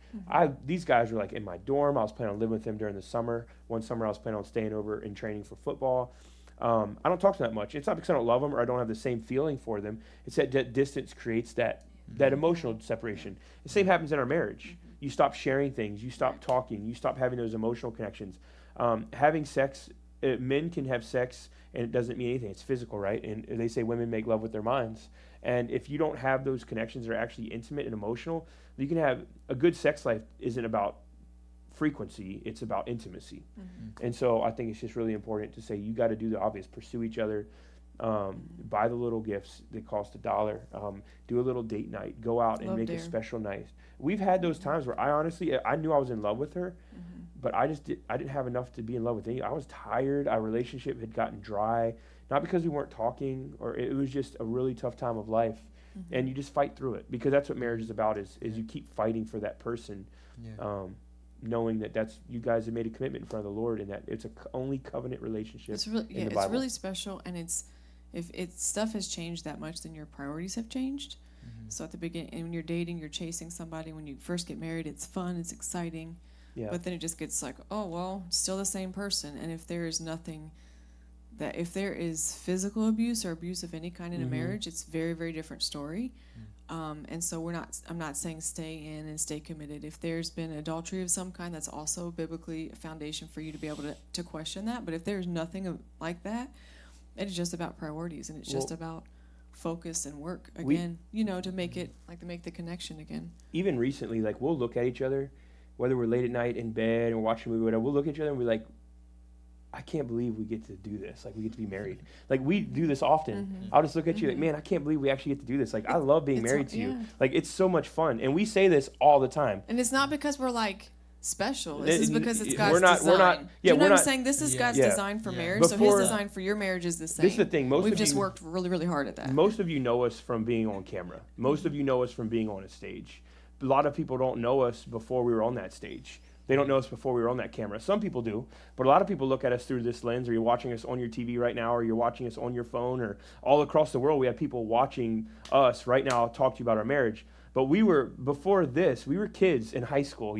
These guys were like in my dorm. I was planning on living with them during the summer. One summer I was planning on staying over and training for football. I don't talk to them that much. It's not because I don't love them or I don't have the same feeling for them. It's that distance creates that emotional separation. The same happens in our marriage. You stop sharing things. You stop talking. You stop having those emotional connections. Having sex, men can have sex and it doesn't mean anything. It's physical, right? And they say women make love with their minds. And if you don't have those connections that are actually intimate and emotional, you can have a good sex life isn't about frequency, it's about intimacy. And so I think it's just really important to say you got to do the obvious, pursue each other, buy the little gifts that cost $1, do a little date night, go out and make a special night. We've had those times where I knew I was in love with her, but I didn't have enough to be in love with any. I was tired. Our relationship had gotten dry, not because we weren't talking, or it was just a really tough time of life. And you just fight through it, because that's what marriage is about, is you keep fighting for that person, knowing that you guys have made a commitment in front of the Lord, and that it's only covenant relationship. It's really, in the Bible. It's really special, and if stuff has changed that much, then your priorities have changed. So at the beginning, and when you're dating, you're chasing somebody. When you first get married, it's fun, it's exciting. But then it just gets like, oh, well, still the same person. And if there is if there is physical abuse or abuse of any kind in a marriage, it's very, very different story. And so I'm not saying stay in and stay committed. If there's been adultery of some kind, that's also biblically a foundation for you to be able to question that. But if there's nothing like that, it's just about priorities, and it's just about focus and work again, to make the connection again. Even recently, like, we'll look at each other, whether we're late at night in bed and watching a movie, whatever, we'll look at each other and be like, I can't believe we get to do this. Like, we get to be married. Like, we do this often. I'll just look at you like, man, I can't believe we actually get to do this. Like, I love being married to you. Like, it's so much fun. And we say this all the time. And it's not because we're like special. This is because it's God's design. Yeah, I'm saying? This is God's design for marriage. So his design for your marriage is the same. This is the thing. We've just worked really, really hard at that. Most of you know us from being on camera. Most of you know us from being on a stage. A lot of people don't know us before we were on that stage. They don't know us before we were on that camera. Some people do, but a lot of people look at us through this lens, or you're watching us on your TV right now, or you're watching us on your phone, or all across the world we have people watching us right now talk to you about our marriage. But before this, we were kids in high school,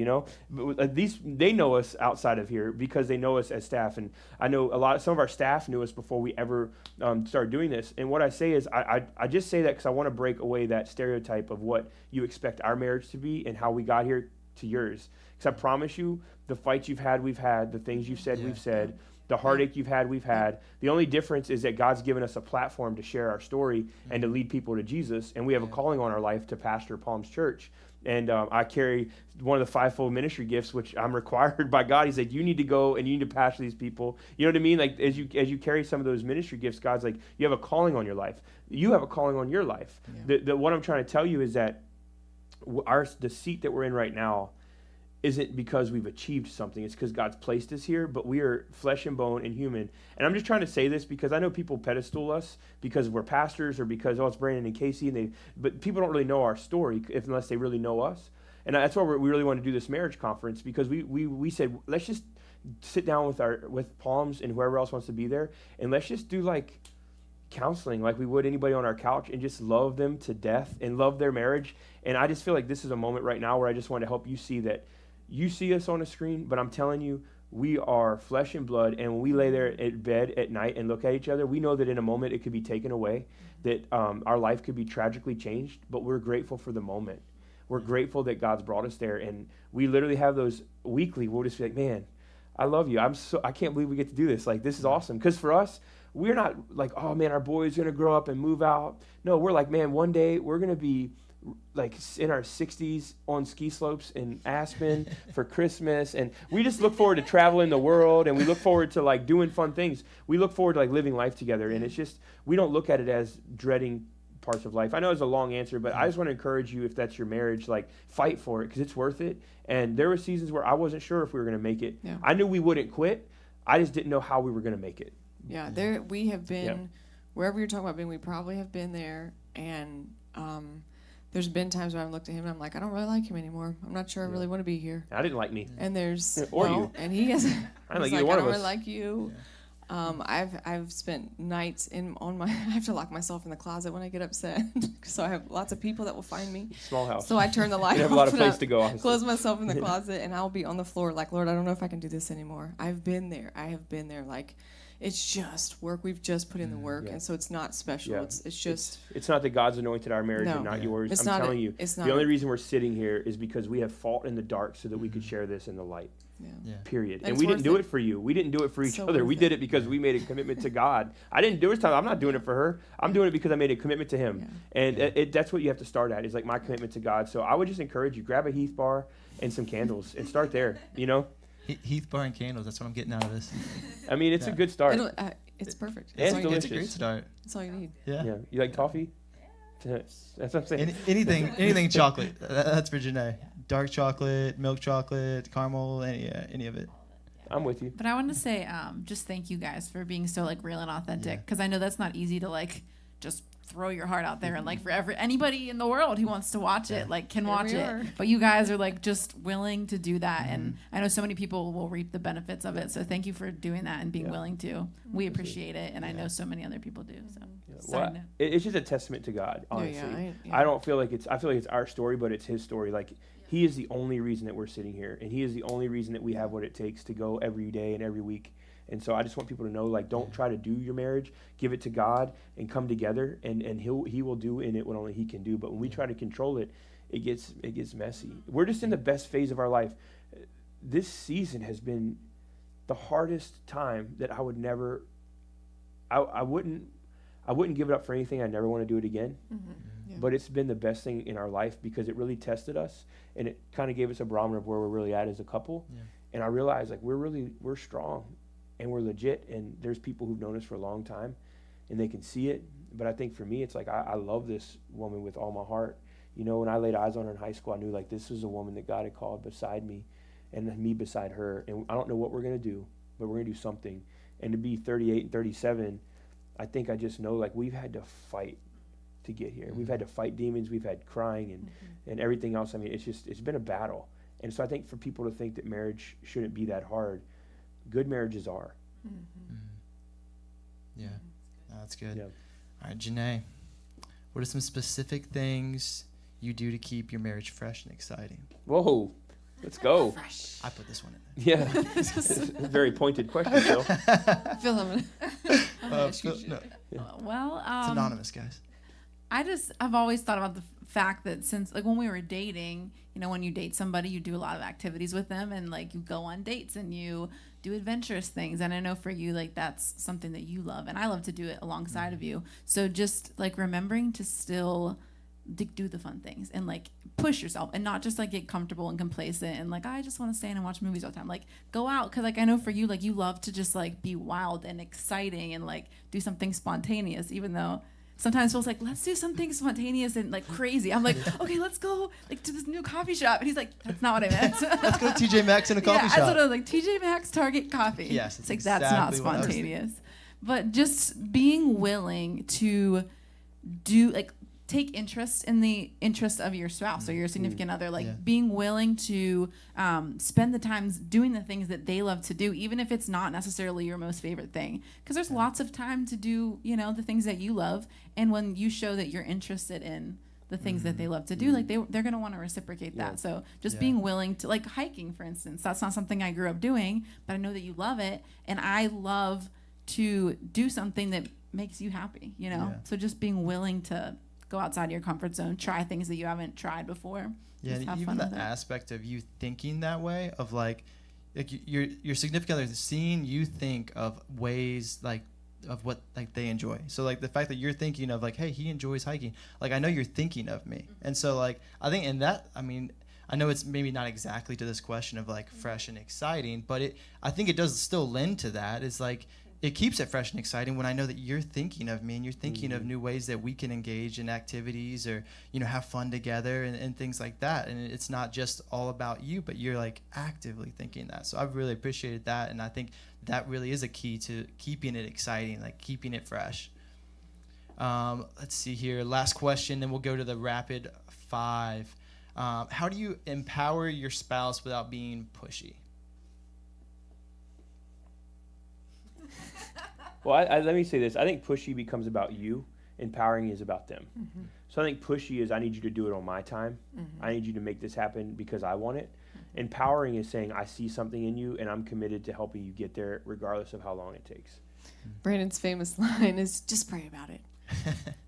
At least they know us outside of here because they know us as staff. And I know some of our staff knew us before we ever started doing this. And what I say is, I just say that because I want to break away that stereotype of what you expect our marriage to be and how we got here to yours. Because I promise you, the fights you've had, we've had. The things you've said, we've said. The heartache you've had, we've had. The only difference is that God's given us a platform to share our story and to lead people to Jesus. And we have a calling on our life to pastor Palms Church. And I carry one of the fivefold ministry gifts, which I'm required by God. He's like, you need to go and you need to pastor these people. You know what I mean? Like, as you carry some of those ministry gifts, God's like, you have a calling on your life. You have a calling on your life. What I'm trying to tell you is that the seat that we're in right now isn't because we've achieved something. It's because God's placed us here, but we are flesh and bone and human. And I'm just trying to say this because I know people pedestal us because we're pastors or because, it's Brandon and Casey, but people don't really know our story unless they really know us. And that's why we really want to do this marriage conference, because we said, let's just sit down with Palms and whoever else wants to be there, and let's just do like counseling like we would anybody on our couch, and just love them to death and love their marriage. And I just feel like this is a moment right now where I just want to help you see that you see us on a screen, but I'm telling you, we are flesh and blood. And when we lay there at bed at night and look at each other, we know that in a moment it could be taken away, that our life could be tragically changed, but we're grateful for the moment. We're grateful that God's brought us there. And we literally have those weekly. We'll just be like, man, I love you. I can't believe we get to do this. Like, this is awesome. Because for us, we're not like, oh man, our boy's going to grow up and move out. No, we're like, man, one day we're going to be like in our 60s on ski slopes in Aspen for Christmas, and we just look forward to traveling the world, and we look forward to like doing fun things. We look forward to like living life together, and it's just, we don't look at it as dreading parts of life. I know it's a long answer, but I just want to encourage you, if that's your marriage, like, fight for it, because it's worth it. And there were seasons where I wasn't sure if we were going to make it. I knew we wouldn't quit. I just didn't know how we were going to make it. We have been wherever you're talking about being, we probably have been there. And there's been times where I've looked at him and I'm like, I don't really like him anymore. I'm not sure I really want to be here. I didn't like me. And there's you. And he has. I don't like either one of us. I don't really like you. I've spent nights I have to lock myself in the closet when I get upset. So I have lots of people that will find me. Small house. So I turn the light off. You have a lot of place to go. Honestly. Close myself in the closet, and I'll be on the floor like, Lord, I don't know if I can do this anymore. I've been there. I have been there. Like, it's just work. We've just put in the work, and so it's not special. Yeah. It's just. It's not that God's anointed our marriage and not yours. I'm telling you, the only reason we're sitting here is because we have fought in the dark so that we could share this in the light. Yeah. Period. And And it's we didn't worth do it. it for you. We didn't do it for each So other. We worth did it. it because we made a commitment to God. I didn't do it. I'm not doing it for her. I'm doing it because I made a commitment to Him. Yeah. And that's what you have to start at, is like my commitment to God. So I would just encourage you, grab a Heath bar and some candles and start there, you know? Heath bar and candles. That's what I'm getting out of this. I mean, it's a Yeah. good start. It's perfect. And That's all, you need. It's a great delicious. start. That's all you need. Yeah. Yeah. You like toffee? That's what I'm saying. Anything chocolate. That's for Janae. Dark chocolate, milk chocolate, caramel, any of it. I'm with you. But I want to say, just thank you guys for being so like real and authentic, because I know that's not easy to like just throw your heart out there and like for anybody in the world who wants to watch it like can Here watch we it. are. But you guys are like just willing to do that, and I know so many people will reap the benefits of it. So thank you for doing that and being Yeah. willing to. We appreciate it, and I know so many other people do. So Well, side note. it's just a testament to God, honestly. yeah. I don't feel like I feel like it's our story, but it's His story. Like, He is the only reason that we're sitting here, and He is the only reason that we have what it takes to go every day and every week. And so I just want people to know, like, don't try to do your marriage. Give it to God and come together, and He will do in it what only He can do. But when we try to control it, it gets messy. We're just in the best phase of our life. This season has been the hardest time that I would never. I wouldn't give it up for anything. I never want to do it again. Yeah. But it's been the best thing in our life because it really tested us, and it kind of gave us a barometer of where we're really at as a couple. Yeah. And I realized, like, we're strong and we're legit, and there's people who've known us for a long time and they can see it. But I think for me, it's like I love this woman with all my heart. You know, when I laid eyes on her in high school, I knew, like, this is a woman that God had called beside me and me beside her. And I don't know what we're going to do, but we're going to do something. And to be 38 and 37, I think I just know, like, we've had to fight to get here. We've had to fight demons. We've had crying and everything else. I mean, it's been a battle. And so I think for people to think that marriage shouldn't be that hard, good marriages are. Yeah. That's good. Yeah. All right, Janae, what are some specific things you do to keep your marriage fresh and exciting? Whoa, let's go. I put this one in there. Yeah. Very pointed question, Phil. Phil, I'm gonna Phil, no, Well, it's anonymous, guys. I've always thought about the fact that since like when we were dating, you know, when you date somebody, you do a lot of activities with them, and like you go on dates and you do adventurous things. And I know for you, like that's something that you love, and I love to do it alongside of you. So just like remembering to still do the fun things and like push yourself and not just like get comfortable and complacent and like I just want to stay in and watch movies all the time. Like go out, because like I know for you, like you love to just like be wild and exciting and like do something spontaneous, even though sometimes Phil's like, let's do something spontaneous and like crazy. I'm like, okay, let's go like to this new coffee shop. And he's like, that's not what I meant. Let's go to TJ Maxx in a coffee yeah, shop. That's what I was like, TJ Maxx, Target, coffee. Yes, it's that's like that's not exactly what I was spontaneous. But just being willing to do like take interest in the interest of your spouse or your significant other, like Yeah. being willing to spend the times doing the things that they love to do, even if it's not necessarily your most favorite thing, because there's lots of time to do, you know, the things that you love. And when you show that you're interested in the things that they love to do, like they're going to want to reciprocate that. So just Yeah. being willing to, like hiking, for instance, that's not something I grew up doing, but I know that you love it. And I love to do something that makes you happy, you know? Yeah. So just being willing to go outside your comfort zone, try things that you haven't tried before. Yeah, Just and have even fun the with it. aspect of you thinking that way, of like your significant other seeing you think of ways like of what like they enjoy. So like the fact that you're thinking of like, hey, he enjoys hiking. Like I know you're thinking of me, and so like I think in that, I mean, I know it's maybe not exactly to this question of like fresh and exciting, but I think it does still lend to that. It's like it keeps it fresh and exciting when I know that you're thinking of me and you're thinking of new ways that we can engage in activities or, you know, have fun together and things like that. And it's not just all about you, but you're like actively thinking that. So I've really appreciated that. And I think that really is a key to keeping it exciting, like keeping it fresh. Let's see here. Last question, then we'll go to the rapid five. How do you empower your spouse without being pushy? Well, let me say this. I think pushy becomes about you. Empowering is about them. So I think pushy is I need you to do it on my time. I need you to make this happen because I want it. Empowering is saying I see something in you and I'm committed to helping you get there regardless of how long it takes. Brandon's famous line is just pray about it.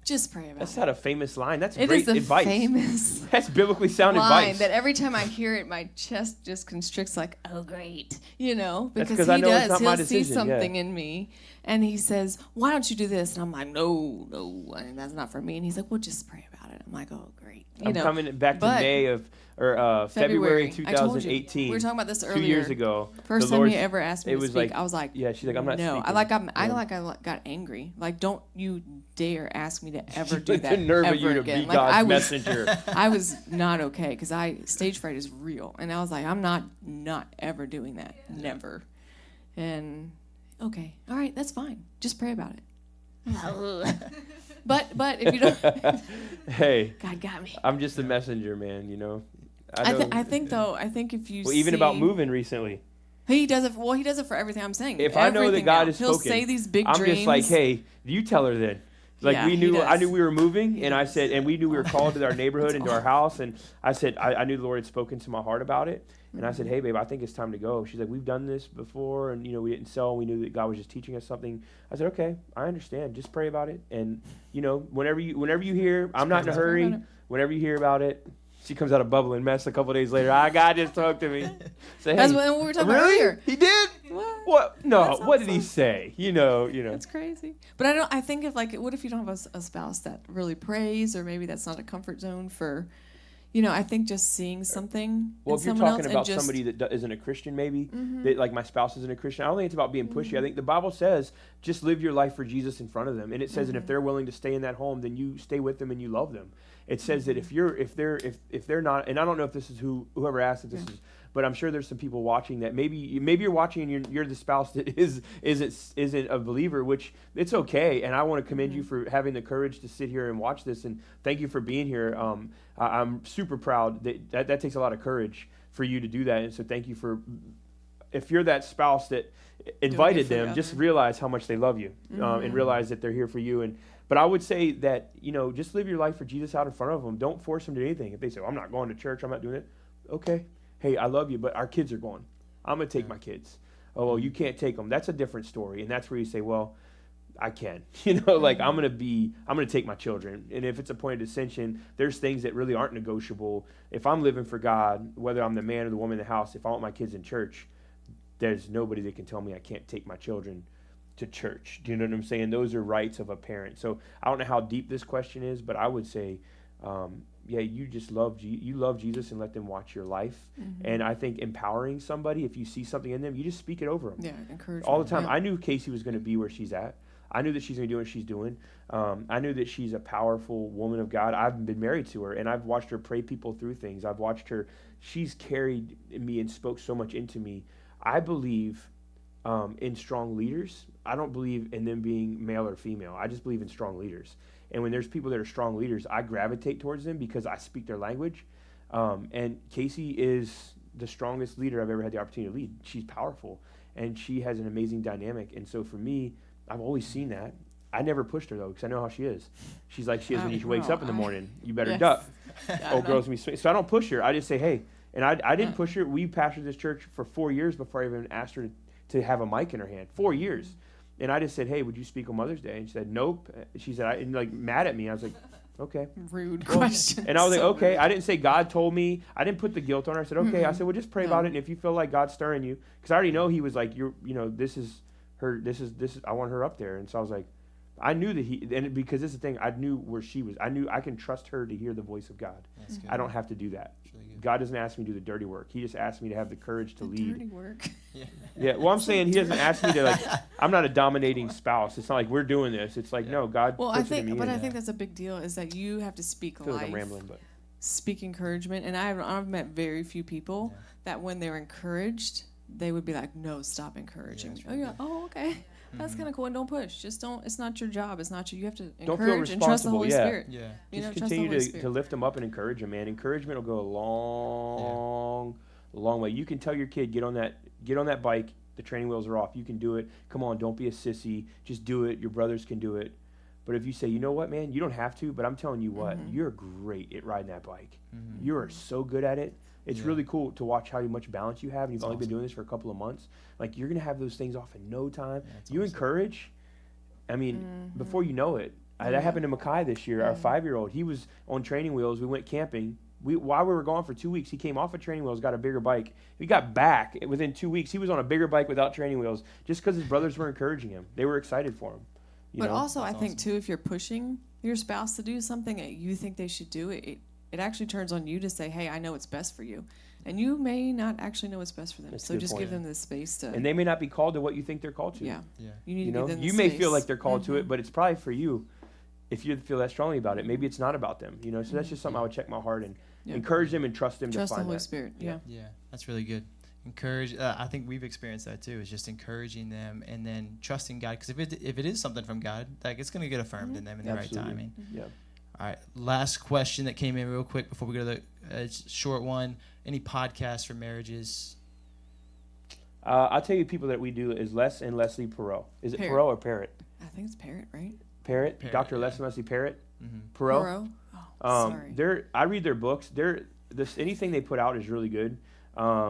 just pray about That's it. not a famous line. That's It great is a advice. famous That's biblically sound line advice. that every time I hear it, my chest just constricts like, oh, great. You know, That's because 'cause I he know it's does. not my He'll see decision, yeah. something in me and he says, why don't you do this? And I'm like, no, and that's not for me. And he's like, well, just pray about it. I'm like, oh, great. I'm coming back to but May of, or February I told you. 2018. We were talking about this earlier. 2 years ago. First the time Lord's- he ever asked me it to was speak, like, I was like, yeah, she's like, I'm not no. speaking. I got angry. Like, don't you dare ask me to ever do that The nerve ever of you to again. be Like, God's I was, messenger. I was not okay because stage fright is real, and I was like, I'm not ever doing that, never. And okay, all right, that's fine. Just pray about it. but if you don't, Hey, God got me. I'm just a messenger, man. You know. I think if you Even about moving recently. he does it. Well, he does it for everything. I'm saying. If I know that Everything God now. has He'll spoken, say these big I'm dreams. just like, hey, you tell her then. Like Yeah, we he knew, I does. knew we were moving, He and I does. said, and we knew we were called to our neighborhood and to our house, and I said, I knew the Lord had spoken to my heart about it, and I said, hey, babe, I think it's time to go. She's like, we've done this before, and we didn't sell, and we knew that God was just teaching us something. I said, okay, I understand. Just pray about it, and whenever you hear, I'm not in a Pray hurry. about it. Whenever you hear about it, she comes out of bubbling mess a couple of days later. God just talked to me. Say, That's hey, what we were talking about really? earlier. He did? What? What? No. That's What did he awesome. say? You know. That's crazy. But I think if what if you don't have a spouse that really prays, or maybe that's not a comfort zone for, I think just seeing something Well, in if you're someone talking else about and just, somebody that isn't a Christian, maybe that like my spouse isn't a Christian, I don't think it's about being pushy. I think the Bible says just live your life for Jesus in front of them, and it says that if they're willing to stay in that home, then you stay with them and you love them. It says that if they're not, and I don't know if this is whoever asked if this is, but I'm sure there's some people watching that maybe you're watching and you're the spouse that isn't a believer, which it's okay, and I want to commend you for having the courage to sit here and watch this, and thank you for being here. I'm super proud that takes a lot of courage for you to do that, and so thank you for, if you're that spouse that invited for the them, just other. realize how much they love you, and realize that they're here for you. But I would say that, just live your life for Jesus out in front of them. Don't force them to do anything. If they say, I'm not going to church, I'm not doing it. Okay. Hey, I love you, but our kids are going. I'm going to take my kids. Oh, well, you can't take them. That's a different story. And that's where you say, well, I can. Like I'm going to take my children. And if it's a point of dissension, there's things that really aren't negotiable. If I'm living for God, whether I'm the man or the woman in the house, if I want my kids in church, there's nobody that can tell me I can't take my children to church. Do you know what I'm saying? Those are rights of a parent. So I don't know how deep this question is, but I would say, you just love Jesus and let them watch your life. And I think empowering somebody, if you see something in them, you just speak it over them. Yeah, encourage All the them, time. yeah. I knew Casey was going to be where she's at. I knew that she's going to do what she's doing. I knew that she's a powerful woman of God. I've been married to her, and I've watched her pray people through things. I've watched her. She's carried me and spoke so much into me. I believe in strong leaders. I don't believe in them being male or female. I just believe in strong leaders. And when there's people that are strong leaders, I gravitate towards them because I speak their language. And Casey is the strongest leader I've ever had the opportunity to lead. She's powerful, and she has an amazing dynamic. And so for me, I've always seen that. I never pushed her, though, because I know how she is. She's like she is when she wakes up in the morning. You better Yes. duck. Yeah, Old girls, so I don't push her. I just say, hey. And I didn't push her. We pastored this church for 4 years before I even asked her to have a mic in her hand. 4 years. And I just said, hey, would you speak on Mother's Day? And she said, nope. She said, and like mad at me. I was like, okay. Rude question. And I was like, So okay. rude. I didn't say God told me. I didn't put the guilt on her. I said, okay. I said, well, just pray about it. And if you feel like God's stirring you, because I already know he was like, this is her. This is. I want her up there. And so I was like, I knew that because this is the thing. I knew where she was. I knew I can trust her to hear the voice of God. That's good. I don't have to do that. That's really good. God doesn't ask me to do the dirty work. He just asks me to have the courage to lead. Dirty work. Yeah, well, I'm saying he doesn't ask me to I'm not a dominating spouse. It's not like we're doing this. It's like, no, God Well, puts it in me. I and think that's a big deal is that you have to speak I feel like life, I'm rambling, but speak encouragement. And I've met very few people that when they're encouraged, they would be like, no, stop encouraging me. Oh, yeah. Oh, okay. That's kind of cool. And don't push. Just don't. It's not your job. It's not you. You have to Don't feel encourage and trust the responsible, Holy yeah. Spirit. Yeah. You know, just trust the continue Holy to Spirit. lift them up and encourage them, man. Encouragement will go a long way. You can tell your kid, get on that bike. The training wheels are off. You can do it. Come on, don't be a sissy. Just do it. Your brothers can do it. But if you say, you know what, man, you don't have to, but I'm telling you what, you're great at riding that bike. You are so good at it. It's really cool to watch how much balance you have. And you've only been doing this for a couple of months. Like, you're going to have those things off in no time. That's You awesome. encourage. I mean, before you know it, That happened to Makai this year, our 5-year-old. He was on training wheels. We went camping. While we were gone for 2 weeks, he came off of training wheels, got a bigger bike. He got back within 2 weeks. He was on a bigger bike without training wheels just because his brothers were encouraging him. They were excited for him. But know? also, I think, too, if you're pushing your spouse to do something that you think they should do, it actually turns on you to say, hey, I know what's best for you. And you may not actually know what's best for them. That's a So good just point. give them the space to. And they may not be called to what you think they're called to. Yeah. Yeah. You need You to know, give them the you may space. feel like they're called to it, but it's probably for you. If you feel that strongly about it, maybe it's not about them. You know, so that's just something I would check my heart and encourage them and trust them Trust to the find Holy that. Spirit. Yeah. Yeah, that's really good. Encourage. I think we've experienced that too. Is just encouraging them and then trusting God. Because if it is something from God, like it's going to get affirmed in them in the right Absolutely. timing. Yeah. All right. Last question that came in real quick before we go to the short one. Any podcasts for marriages? I'll tell you people that we do is Les and Leslie Perot. Is it Parrott. Perot or Parrot? I think it's Parrot, right? Parrot? Parrot, Dr. yeah. Les and Leslie Parrot? Mm-hmm. Perot? Oh, sorry. I read their books. Anything they put out is really good.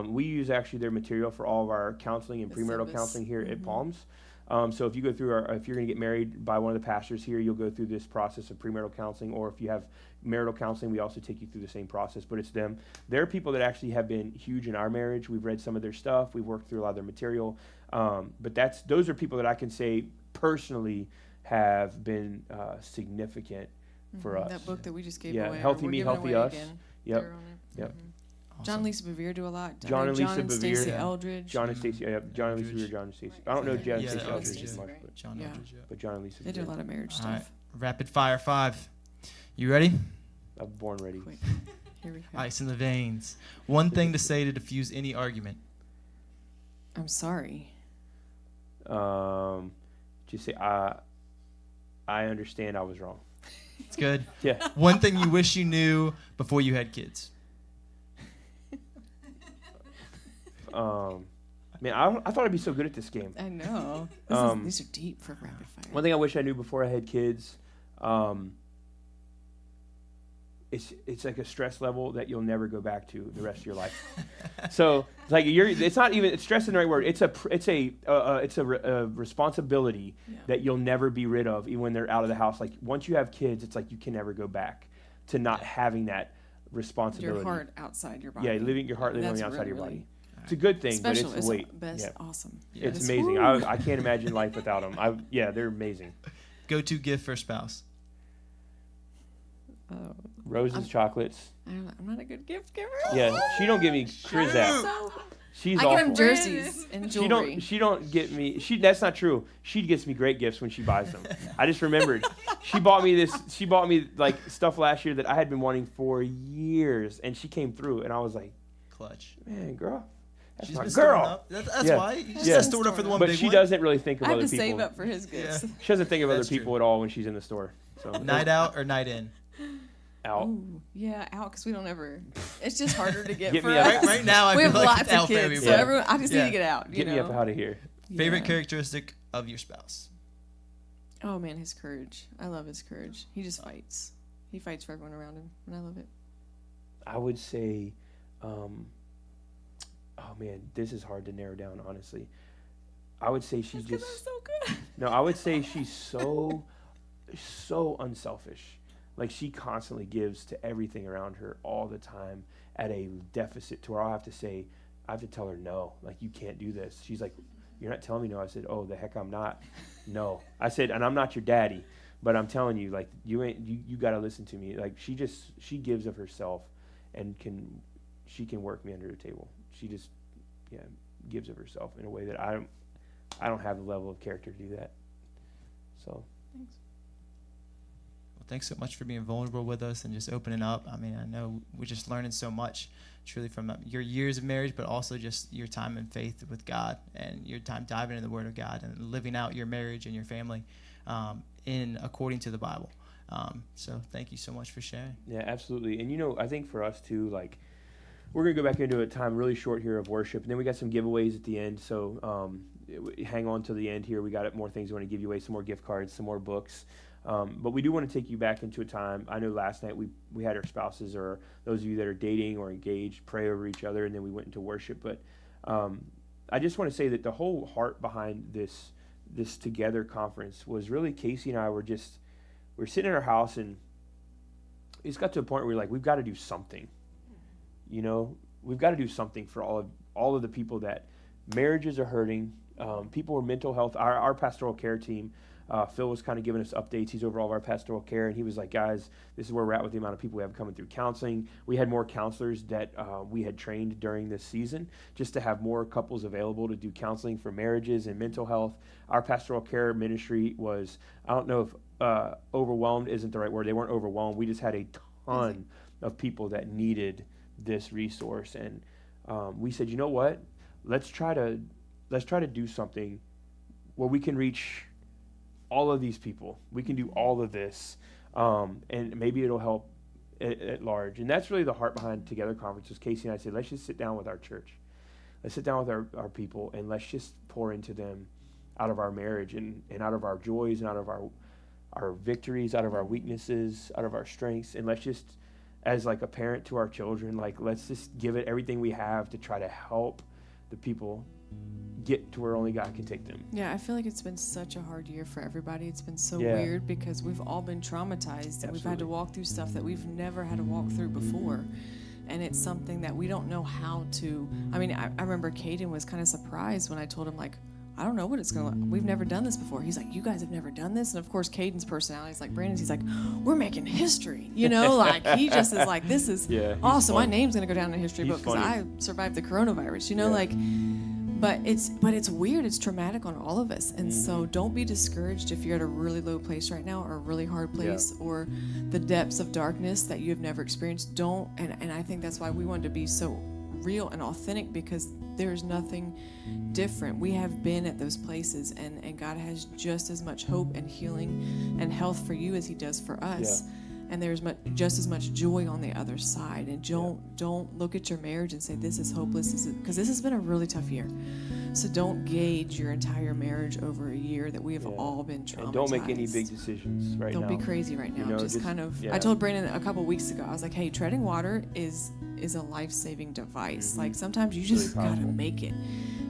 We use actually their material for all of our counseling and The premarital service. counseling here at Palms. So if you go through if you're going to get married by one of the pastors here, you'll go through this process of premarital counseling. Or if you have marital counseling, we also take you through the same process. But it's them. They're people that actually have been huge in our marriage. We've read some of their stuff. We've worked through a lot of their material. But those are people that I can say personally have been significant for us. That book that we just gave Yeah, away. Healthy we're Me, giving Healthy away Us. again. Yep. They're on it. Yep. John and Lisa Bevere do a lot. I John know and Lisa John and Bevere. Stacey Yeah. Eldridge. John and Stacey, John and Lisa Bevere, John and Stacey. I don't know John and Yeah, Stacey the Eldridge Eldridge, as much, yeah. John Yeah. Eldridge, yeah. but John and Lisa They do a Bevere. lot of marriage All right. stuff. Rapid fire 5. You ready? I'm born ready. Quick. Here we go. Ice in the veins. One thing to say to diffuse any argument. I'm sorry. Just say I understand I was wrong. It's good. Yeah. One thing you wish you knew before you had kids. Man, I thought I'd be so good at this game. I know. These are deep for rapid fire. One thing I wish I knew before I had kids, it's like a stress level that you'll never go back to the rest of your life. So it's like it's not even stress isn't the right word. It's a responsibility that you'll never be rid of, even when they're out of the house. Like once you have kids, it's like you can never go back to not having that responsibility. Your heart outside your body. Yeah, living your heart living on That's the outside of your really body. It's a good thing, special. but it's the weight. Best. Yeah. Awesome. Yeah. It's Yes. amazing. Woo. I can't imagine life without them. They're amazing. Go-to gift for a spouse. Oh, Roses, chocolates. I'm not a good gift giver. Yeah, she don't give me Krizak. So, She's I awful. get them jerseys and jewelry. She don't get me. That's not true. She gets me great gifts when she buys them. I just remembered. She bought me like stuff last year that I had been wanting for years, and she came through, and I was like, Clutch. man, girl, that's She's my been storing girl. up. That's Yeah. why. You just Yeah. gotta store it up for the one But big she one. doesn't really think of I have other to people. save up for his gifts. Yeah. She doesn't think of other That's people true. at all when she's in the store. So Night out or night in? out. Ooh, yeah, out because we don't ever. It's just harder to get Get for me us. out. Right now, I we feel have like lots it's of out for kids, everybody. so Yeah. everyone, I just need Yeah. to get out. Get me up out of here. Favorite Yeah. characteristic of your spouse? Oh man, his courage. I love his courage. He just fights. He fights for everyone around him, and I love it. I would say, oh man, this is hard to narrow down, honestly. I would say she's Because just, I'm so good. no, I would say she's so unselfish. Like she constantly gives to everything around her all the time at a deficit to where I have to tell her no, like you can't do this. She's like, you're not telling me no. I said, oh, the heck I'm not. No. I said, and I'm not your daddy, but I'm telling you, like you got to listen to me. Like she gives of herself and she can work me under the table. She just, gives of herself in a way that I don't have the level of character to do that. So. Thanks. Well, thanks so much for being vulnerable with us and just opening up. I mean, I know we're just learning so much, truly, from your years of marriage, but also just your time in faith with God and your time diving into the Word of God and living out your marriage and your family according to the Bible. So thank you so much for sharing. Yeah, absolutely. And, I think for us, too, like, we're going to go back into a time really short here of worship, and then we got some giveaways at the end. So hang on till the end here. We got more things we want to give you away, some more gift cards, some more books. But we do want to take you back into a time. I know last night we had our spouses or those of you that are dating or engaged pray over each other, and then we went into worship. But I just want to say that the whole heart behind this Together conference was really Casey and I were we were sitting in our house, and it just got to a point where we're like, we've got to do something. You know, we've got to do something for all of the people that marriages are hurting, people with mental health. Our pastoral care team, Phil was kind of giving us updates. He's over all of our pastoral care, and he was like, guys, this is where we're at with the amount of people we have coming through counseling. We had more counselors that we had trained during this season just to have more couples available to do counseling for marriages and mental health. Our pastoral care ministry was, I don't know if overwhelmed isn't the right word. They weren't overwhelmed. We just had a ton of people that needed this resource, and we said, you know what? Let's try to do something where we can reach all of these people. We can do all of this, and maybe it'll help at large. And that's really the heart behind Together Conferences. Casey and I said, let's just sit down with our church. Let's sit down with our people, and let's just pour into them out of our marriage and out of our joys and out of our victories, out of our weaknesses, out of our strengths. And let's just, as like a parent to our children, like, let's just give it everything we have to try to help the people get to where only God can take them. Yeah, I feel like it's been such a hard year for everybody. It's been so Yeah. weird because we've all been traumatized, and we've had to Absolutely. walk through stuff that we've never had to walk through before. And it's something that we don't know how to. I mean, I remember Caden was kind of surprised when I told him, like, I don't know what it's going to look. We've never done this before. He's like, you guys have never done this? And of course, Caden's personality is like Brandon's. He's like, we're making history. You know, like, he just is like, this is Yeah, he's awesome. My funny. name's going to go down in the history He's book because funny. I survived the coronavirus, you know, Yeah. like. But it's weird. It's traumatic on all of us. And so don't be discouraged if you're at a really low place right now, or a really hard place, or the depths of darkness that you have never experienced. Don't, and I think that's why we wanted to be so real and authentic, because there's nothing different. We have been at those places, and God has just as much hope and healing and health for you as he does for us. Yeah. And there's just as much joy on the other side. And don't look at your marriage and say, this is hopeless, because this has been a really tough year. So don't gauge your entire marriage over a year that we have all been traumatized. And don't make any big decisions right now. Don't be crazy right now. You know, just kind of. yeah. I told Brandon a couple weeks ago, I was like, hey, treading water is a life-saving device. Like, sometimes you just really gotta powerful. make it.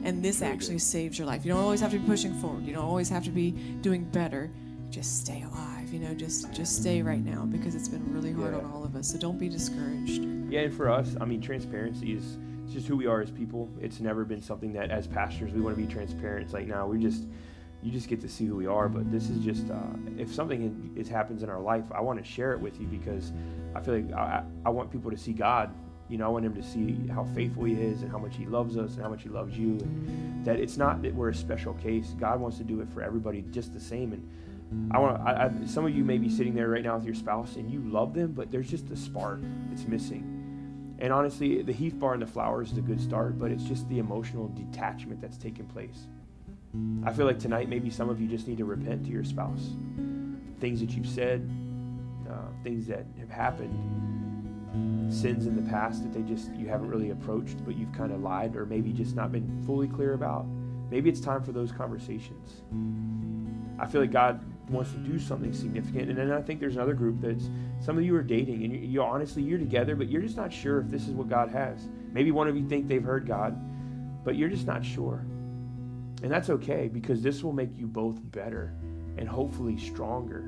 And this Really actually good. saves your life. You don't always have to be pushing forward. You don't always have to be doing better. Just stay alive. You know, just stay right now, because it's been really hard on all of us. So don't be discouraged. Yeah, and for us, I mean, transparency is it's just who we are as people. It's never been something that, as pastors, we want to be transparent. It's like, no, you just get to see who we are. But this is just, if something happens in our life, I want to share it with you, because I feel like I want people to see God. You know, I want him to see how faithful he is, and how much he loves us, and how much he loves you. And that it's not that we're a special case. God wants to do it for everybody just the same. And some of you may be sitting there right now with your spouse, and you love them, but there's just a spark that's missing. And honestly, the Heath bar and the flowers is a good start, but it's just the emotional detachment that's taken place. I feel like tonight, maybe some of you just need to repent to your spouse. Things that you've said, things that have happened, sins in the past that you haven't really approached, but you've kind of lied, or maybe just not been fully clear about. Maybe it's time for those conversations. I feel like God wants to do something significant. And then I think there's another group that's, some of you are dating, and you honestly, you're together, but you're just not sure if this is what God has. Maybe one of you think they've heard God, but you're just not sure. And that's okay, because this will make you both better and hopefully stronger.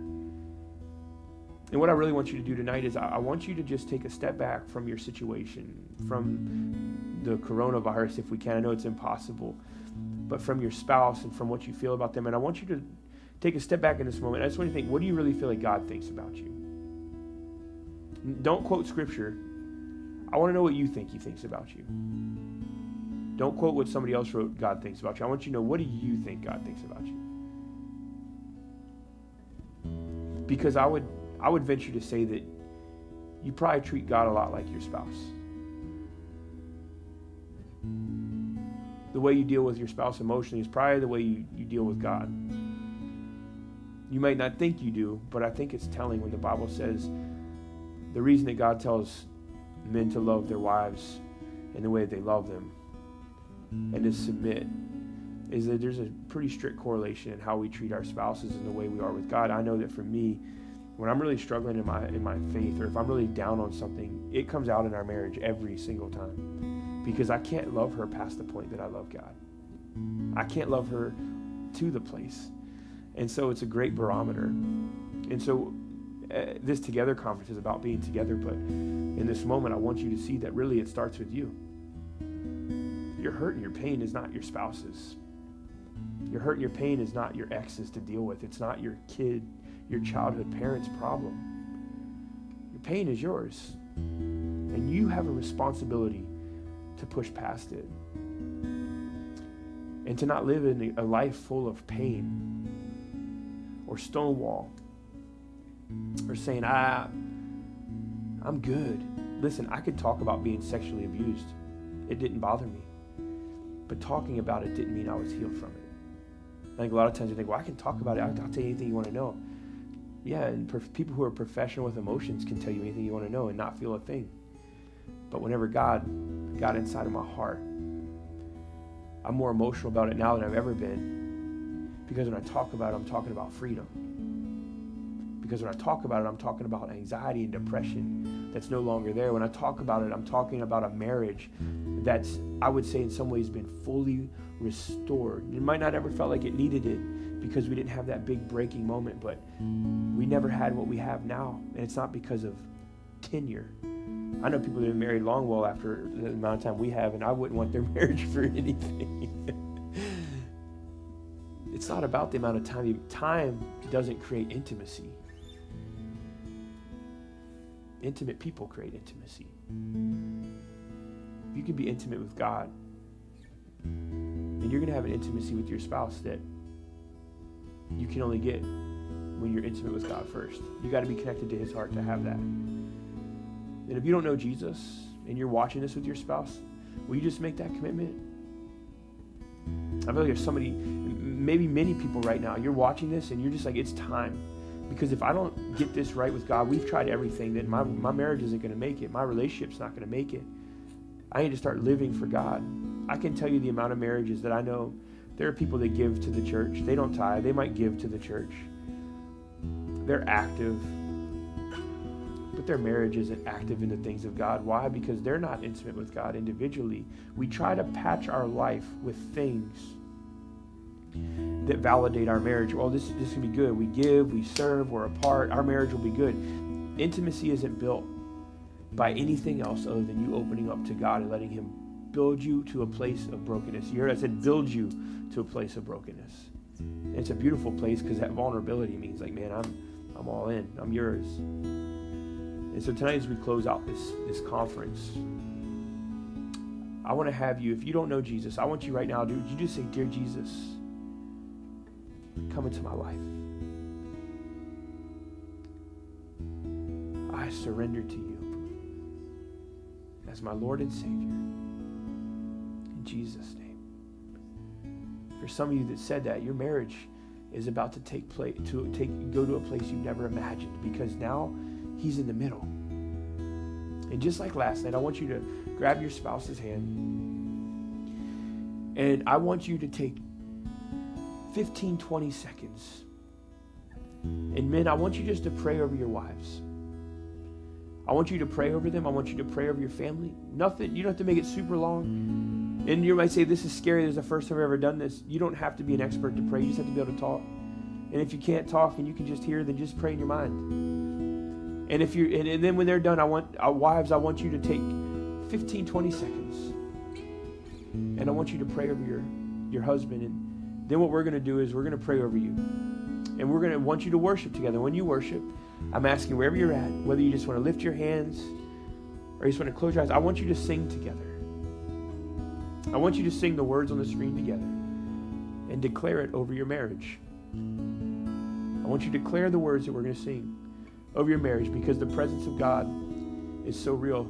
And what I really want you to do tonight is I want you to just take a step back from your situation, from the coronavirus if we can. I know it's impossible, but from your spouse and from what you feel about them. And I want you to take a step back in this moment. I just want you to think, what do you really feel like God thinks about you? Don't quote scripture. I want to know what you think he thinks about you. Don't quote what somebody else wrote God thinks about you. I want you to know, what do you think God thinks about you? Because I would venture to say that you probably treat God a lot like your spouse. The way you deal with your spouse emotionally is probably the way you deal with God. You might not think you do, but I think it's telling when the Bible says the reason that God tells men to love their wives in the way that they love them and to submit is that there's a pretty strict correlation in how we treat our spouses and the way we are with God. I know that for me, when I'm really struggling in my faith, or if I'm really down on something, it comes out in our marriage every single time, because I can't love her past the point that I love God. I can't love her to the place. And so it's a great barometer. And so this Together conference is about being together, but in this moment, I want you to see that really it starts with you. Your hurt and your pain is not your spouse's. Your hurt and your pain is not your ex's to deal with. It's not your kid, your childhood parent's problem. Your pain is yours. And you have a responsibility to push past it. And to not live in a life full of pain or stonewall or saying, I'm good. Listen, I could talk about being sexually abused. It didn't bother me. But talking about it didn't mean I was healed from it. I think a lot of times you think, well, I can talk about it. I'll tell you anything you want to know. Yeah, and people who are professional with emotions can tell you anything you want to know and not feel a thing. But whenever God got inside of my heart, I'm more emotional about it now than I've ever been. Because when I talk about it, I'm talking about freedom. Because when I talk about it, I'm talking about anxiety and depression that's no longer there. When I talk about it, I'm talking about a marriage that's, I would say in some ways, been fully restored. It might not ever felt like it needed it because we didn't have that big breaking moment, but we never had what we have now. And it's not because of tenure. I know people that have been married long well after the amount of time we have, and I wouldn't want their marriage for anything. It's not about the amount of time. Time doesn't create intimacy. Intimate people create intimacy. You can be intimate with God, and you're going to have an intimacy with your spouse that you can only get when you're intimate with God first. You got to be connected to his heart to have that. And if you don't know Jesus and you're watching this with your spouse, will you just make that commitment? I feel like there's somebody, maybe many people right now, you're watching this and you're just like, it's time. Because if I don't get this right with God, we've tried everything, then my marriage isn't going to make it. My relationship's not going to make it. I need to start living for God. I can tell you the amount of marriages that I know. There are people that give to the church. They don't tithe. They might give to the church. They're active, but their marriage isn't active in the things of God. Why? Because they're not intimate with God individually. We try to patch our life with things that validate our marriage. Oh, this can be good. We give, we serve, we're apart. Our marriage will be good. Intimacy isn't built by anything else other than you opening up to God and letting him build you to a place of brokenness. You heard I said build you to a place of brokenness. And it's a beautiful place because that vulnerability means like, man, I'm all in. I'm yours. And so tonight as we close out this conference, I want to have you, if you don't know Jesus, I want you right now, you just say, Dear Jesus, come into my life. I surrender to you as my Lord and Savior. In Jesus' name. For some of you that said that, your marriage is about to go to a place you've never imagined, because now he's in the middle. And just like last night, I want you to grab your spouse's hand, and I want you to take 15, 20 seconds. And men, I want you just to pray over your wives. I want you to pray over them. I want you to pray over your family. Nothing, you don't have to make it super long. And you might say, this is scary. This is the first time I've ever done this. You don't have to be an expert to pray. You just have to be able to talk. And if you can't talk and you can just hear, then just pray in your mind. And if you and then when they're done, I want you to take 15, 20 seconds. And I want you to pray over your husband. And then what we're going to do is we're going to pray over you. And we're going to want you to worship together. When you worship, I'm asking wherever you're at, whether you just want to lift your hands or you just want to close your eyes, I want you to sing together. I want you to sing the words on the screen together and declare it over your marriage. I want you to declare the words that we're going to sing over your marriage, because the presence of God is so real.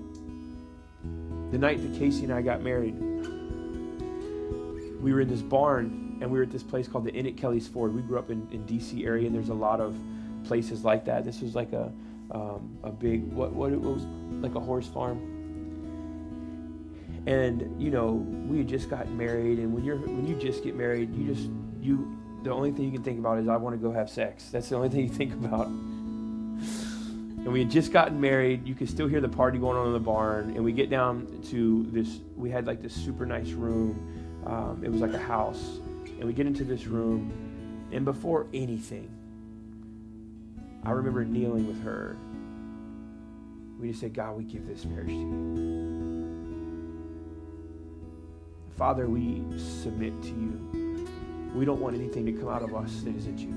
The night that Casey and I got married, we were in this barn and we were at this place called the Inn at Kelly's Ford. We grew up in DC area, and there's a lot of places like that. This was like a big, what it was like a horse farm. And you know, we had just gotten married, and when you just get married, the only thing you can think about is, I want to go have sex. That's the only thing you think about. And we had just gotten married. You could still hear the party going on in the barn. And we get down to this, we had like this super nice room. It was like a house. And we get into this room, and before anything, I remember kneeling with her. We just said, God, we give this marriage to you. Father, we submit to you. We don't want anything to come out of us that isn't you.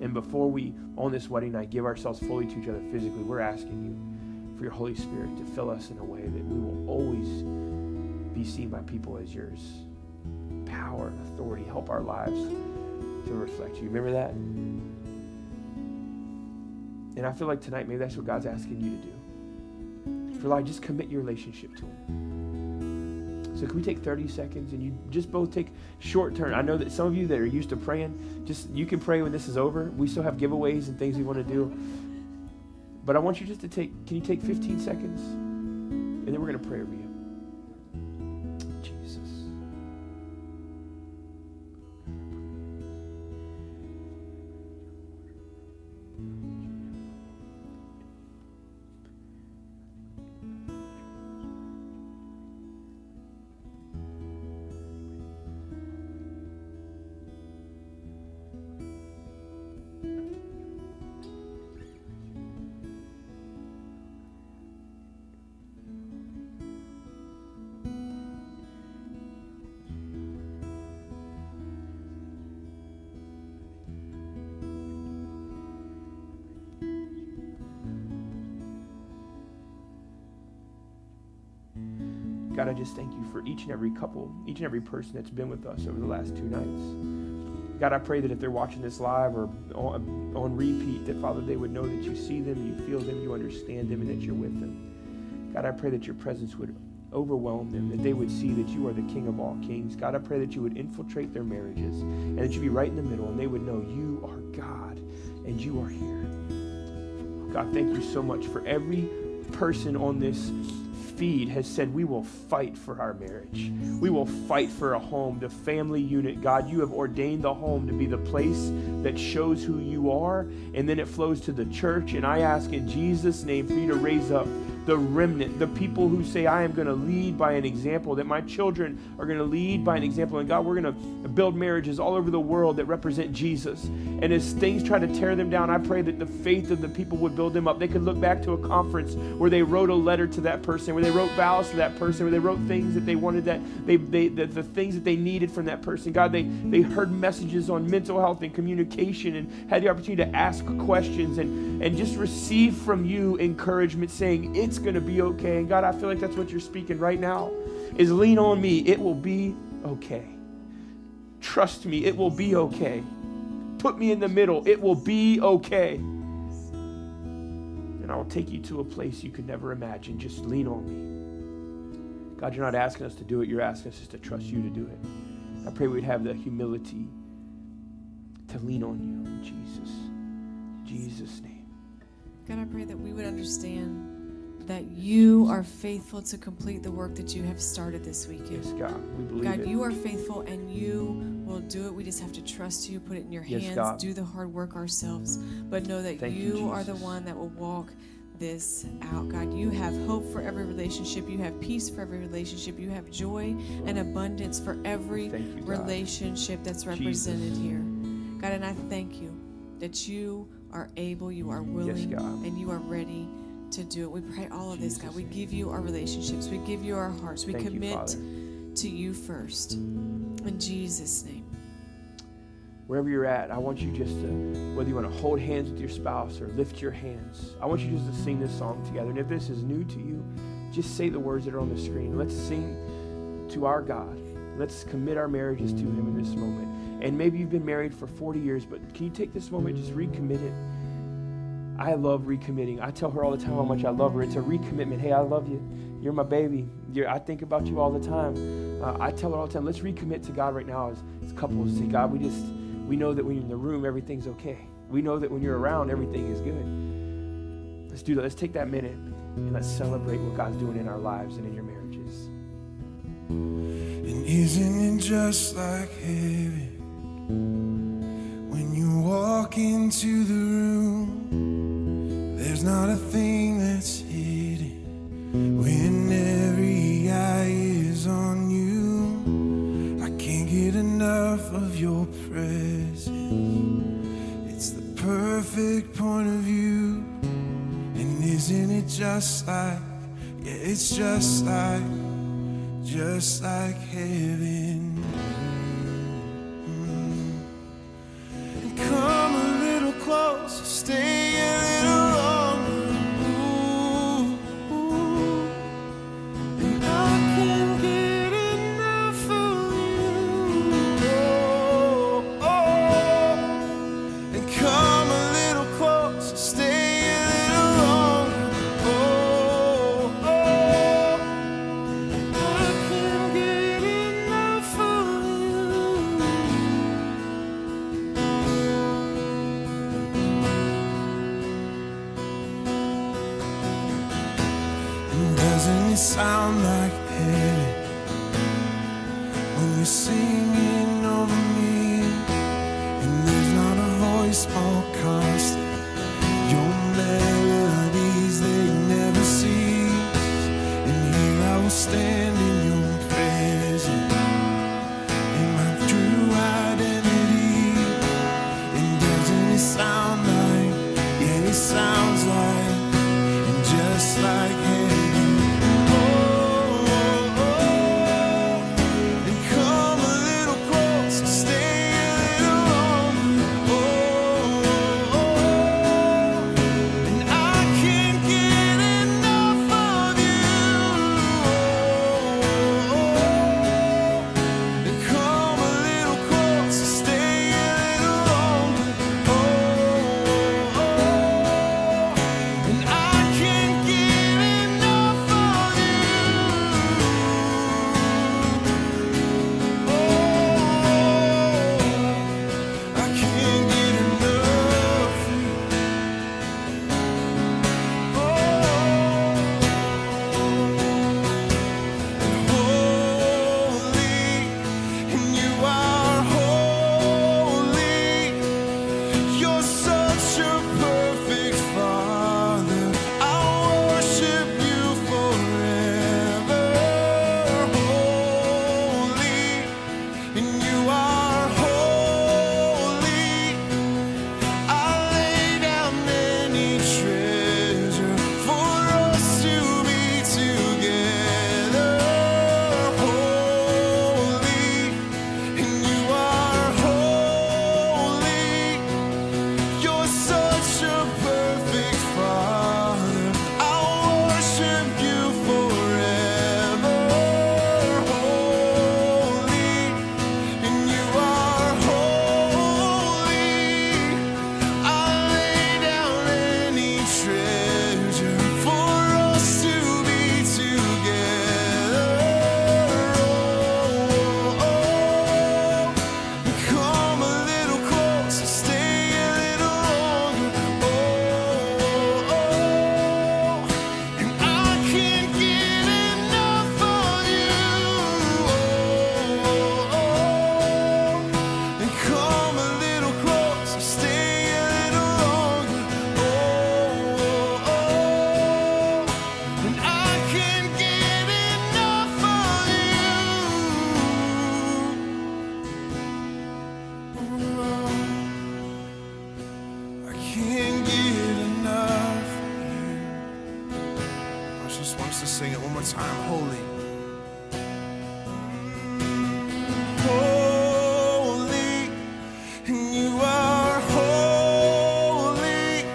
And before we, on this wedding night, give ourselves fully to each other physically, we're asking you for your Holy Spirit to fill us in a way that we will always be seen by people as yours. Power and authority. Help our lives to reflect you. Remember that? And I feel like tonight, maybe that's what God's asking you to do. For like, just commit your relationship to him. So can we take 30 seconds and you just both take short turn? I know that some of you that are used to praying, just you can pray when this is over. We still have giveaways and things we want to do. But I want you just to take, can you take 15 seconds? And then we're going to pray over you. Jesus. God, I just thank you for each and every couple, each and every person that's been with us over the last 2 nights. God, I pray that if they're watching this live or on repeat, that, Father, they would know that you see them, you feel them, you understand them, and that you're with them. God, I pray that your presence would overwhelm them, that they would see that you are the King of all kings. God, I pray that you would infiltrate their marriages and that you'd be right in the middle and they would know you are God and you are here. God, thank you so much for every person on this feed has said we will fight for our marriage. We will fight for a home, the family unit. God, you have ordained the home to be the place that shows who you are, and then it flows to the church. And I ask in Jesus' name for you to raise up the remnant, the people who say, I am going to lead by an example, that my children are going to lead by an example. And God, we're going to build marriages all over the world that represent Jesus. And as things try to tear them down, I pray that the faith of the people would build them up. They could look back to a conference where they wrote a letter to that person, where they wrote vows to that person, where they wrote things that they wanted, the things that they needed from that person. God, they heard messages on mental health and communication and had the opportunity to ask questions and just receive from you encouragement saying, it's going to be okay. And God, I feel like that's what you're speaking right now, is lean on me. It will be okay. Trust me. It will be okay. Put me in the middle. It will be okay. And I'll take you to a place you could never imagine. Just lean on me. God, you're not asking us to do it. You're asking us just to trust you to do it. I pray we'd have the humility to lean on you in Jesus' name. God, I pray that we would understand that you are faithful to complete the work that you have started this weekend. Yes, God, we believe God, it. you are faithful and you will do it. We just have to trust you, put it in your hands, God. do the hard work ourselves, but know that Thank you, you are the Jesus. one that will walk this out. God, you have hope for every relationship. You have peace for every relationship. You have joy and abundance for every Thank you, God. relationship that's represented here. God, and I thank you that you are able, you are willing, God. and you are ready to do it. We pray all of this, God. Jesus' We name. give you our relationships. We give you our hearts. We Thank you, commit Father. to you first. In Jesus' name. Wherever you're at, I want you just to, whether you want to hold hands with your spouse or lift your hands, I want you just to sing this song together. And if this is new to you, just say the words that are on the screen. Let's sing to our God. Let's commit our marriages to him in this moment. And maybe you've been married for 40 years, but can you take this moment, just recommit it? I love recommitting. I tell her all the time how much I love her. It's a recommitment. Hey, I love you. You're my baby. I think about you all the time. I tell her all the time, let's recommit to God right now as couples. Say, God, we know that when you're in the room, everything's okay. We know that when you're around, everything is good. Let's do that. Let's take that minute and let's celebrate what God's doing in our lives and in your marriages. And isn't it just like heaven when you walk into the room? There's not a thing that's hidden when every eye is on you. I can't get enough of your presence. It's the perfect perfect point of view. And isn't it just like, yeah, it's just like heaven. And come a little closer, stay a little longer. Ooh. And I can't get enough of you. Oh, oh. And come a little closer, stay a little longer. Oh, oh. I can't get enough of you. And doesn't it sound like heaven when you're singing over me? And there's not a voice more constant. Your melodies, they never cease. And here I will stand in your presence, in my true identity. And doesn't it sound like, yeah, it sounds like, and just like heaven. Oh, oh, oh. And come a little closer, stay a little longer. Oh, oh, oh. And I can't get enough of you. Oh, oh, oh. And come a little closer, stay a little longer. Oh, oh, oh. And I can't get enough of you. Oh, I can't get enough of you. Holy, and you are holy. You're such a perfect Father. I'll worship you forever. Holy, and you are holy. I lay down any treasure for us to be together. Holy, and you are holy. You're such a perfect Father. I'll worship you forever. Holy, and you are holy. I lay down any treasure for us to be together. Oh, come a little closer, stay a little longer. Oh, and I can't get enough of you. And come a little closer, stay a little longer. And I can't get enough of you. I can't get enough of you. I just want us to sing it one more time. Holy. Holy, and you are holy.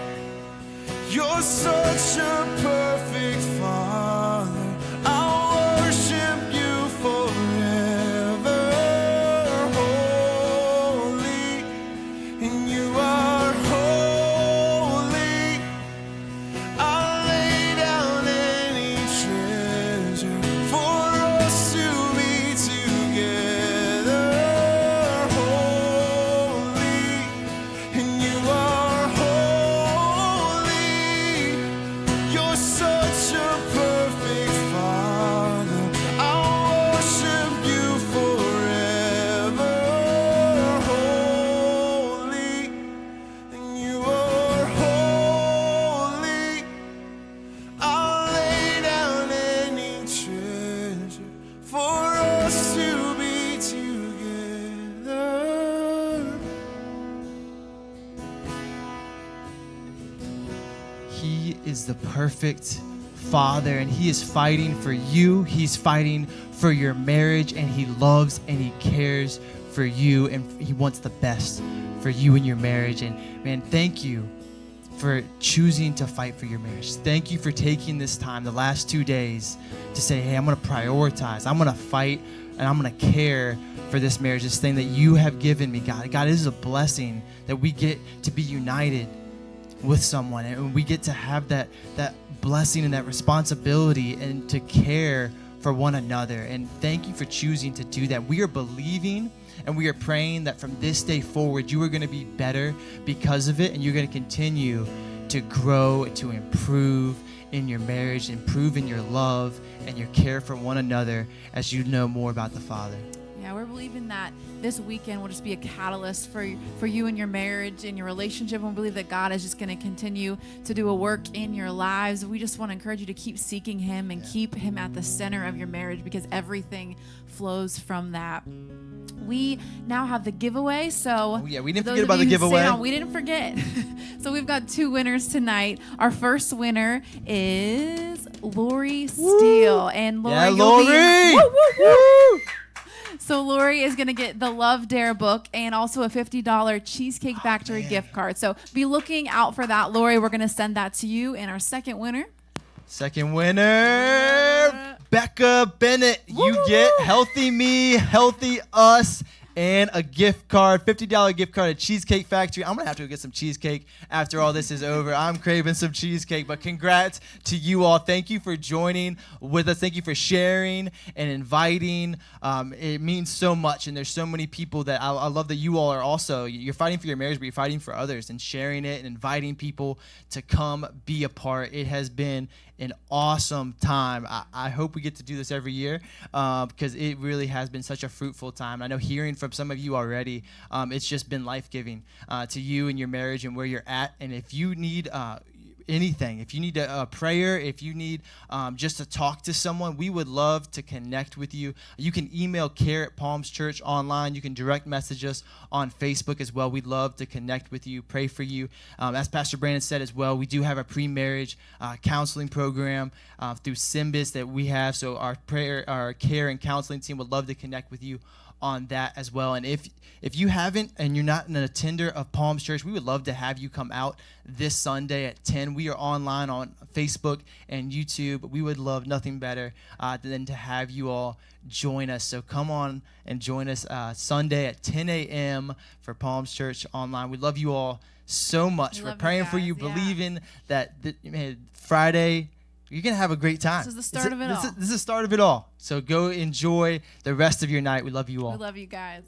You're such a perfect Father. I'll worship you forever. Holy, and you are holy. I lay down any treasure for us to be together. Holy, and you are holy. You're so He is the perfect Father, and He is fighting for you. He's fighting for your marriage, and He loves and He cares for you, and He wants the best for you and your marriage. And man, thank you for choosing to fight for your marriage. Thank you for taking this time, the last 2 days, to say, hey, I'm going to prioritize. I'm going to fight, and I'm going to care for this marriage, this thing that you have given me, God. God, it is a blessing that we get to be united with someone, and we get to have that blessing and that responsibility and to care for one another. And thank you for choosing to do that. We are believing and we are praying that from this day forward, you are going to be better because of it, and you're going to continue to grow, to improve in your marriage, improve in your love and your care for one another as you know more about the Father. Yeah, we're believing that this weekend will just be a catalyst for you and your marriage and your relationship. And we believe that God is just going to continue to do a work in your lives. We just want to encourage you to keep seeking Him and keep Him at the center of your marriage, because everything flows from that. We now have the giveaway. So we didn't forget about the giveaway. We didn't forget. So we've got 2 winners tonight. Our first winner is Lori Steele. And Lori, yeah, Lori! Woo, woo, woo. So Lori is going to get the Love Dare book and also a $50 Cheesecake Factory gift card. So be looking out for that, Lori. We're going to send that to you. And our second winner, Becca Bennett. You get Healthy Me, Healthy Us, and a gift card, $50 gift card at Cheesecake Factory. I'm going to have to go get some cheesecake after all this is over. I'm craving some cheesecake, but congrats to you all. Thank you for joining with us. Thank you for sharing and inviting. It means so much, and there's so many people that I love that you all are also, you're fighting for your marriage, but you're fighting for others and sharing it and inviting people to come be a part. It has been an awesome time. I hope we get to do this every year because it really has been such a fruitful time. I know hearing from some of you already, it's just been life-giving to you and your marriage and where you're at. And if you need anything, if you need a prayer, if you need just to talk to someone, we would love to connect with you. You can email care@Palms Church online. You can direct message us on Facebook as well. We'd love to connect with you, pray for you. As Pastor Brandon said as well, we do have a pre-marriage counseling program through Symbis that we have. So our care and counseling team would love to connect with you on that as well. And if you haven't and you're not an attender of Palms Church, we would love to have you come out this Sunday at 10. We are online on Facebook and YouTube. We would love nothing better than to have you all join us. So come on and join us Sunday at 10 a.m. for Palms Church online. We love you all so much. We're praying for you, believing that Friday, you're going to have a great time. This is the start of it all. This is the start of it all. So go enjoy the rest of your night. We love you all. We love you guys.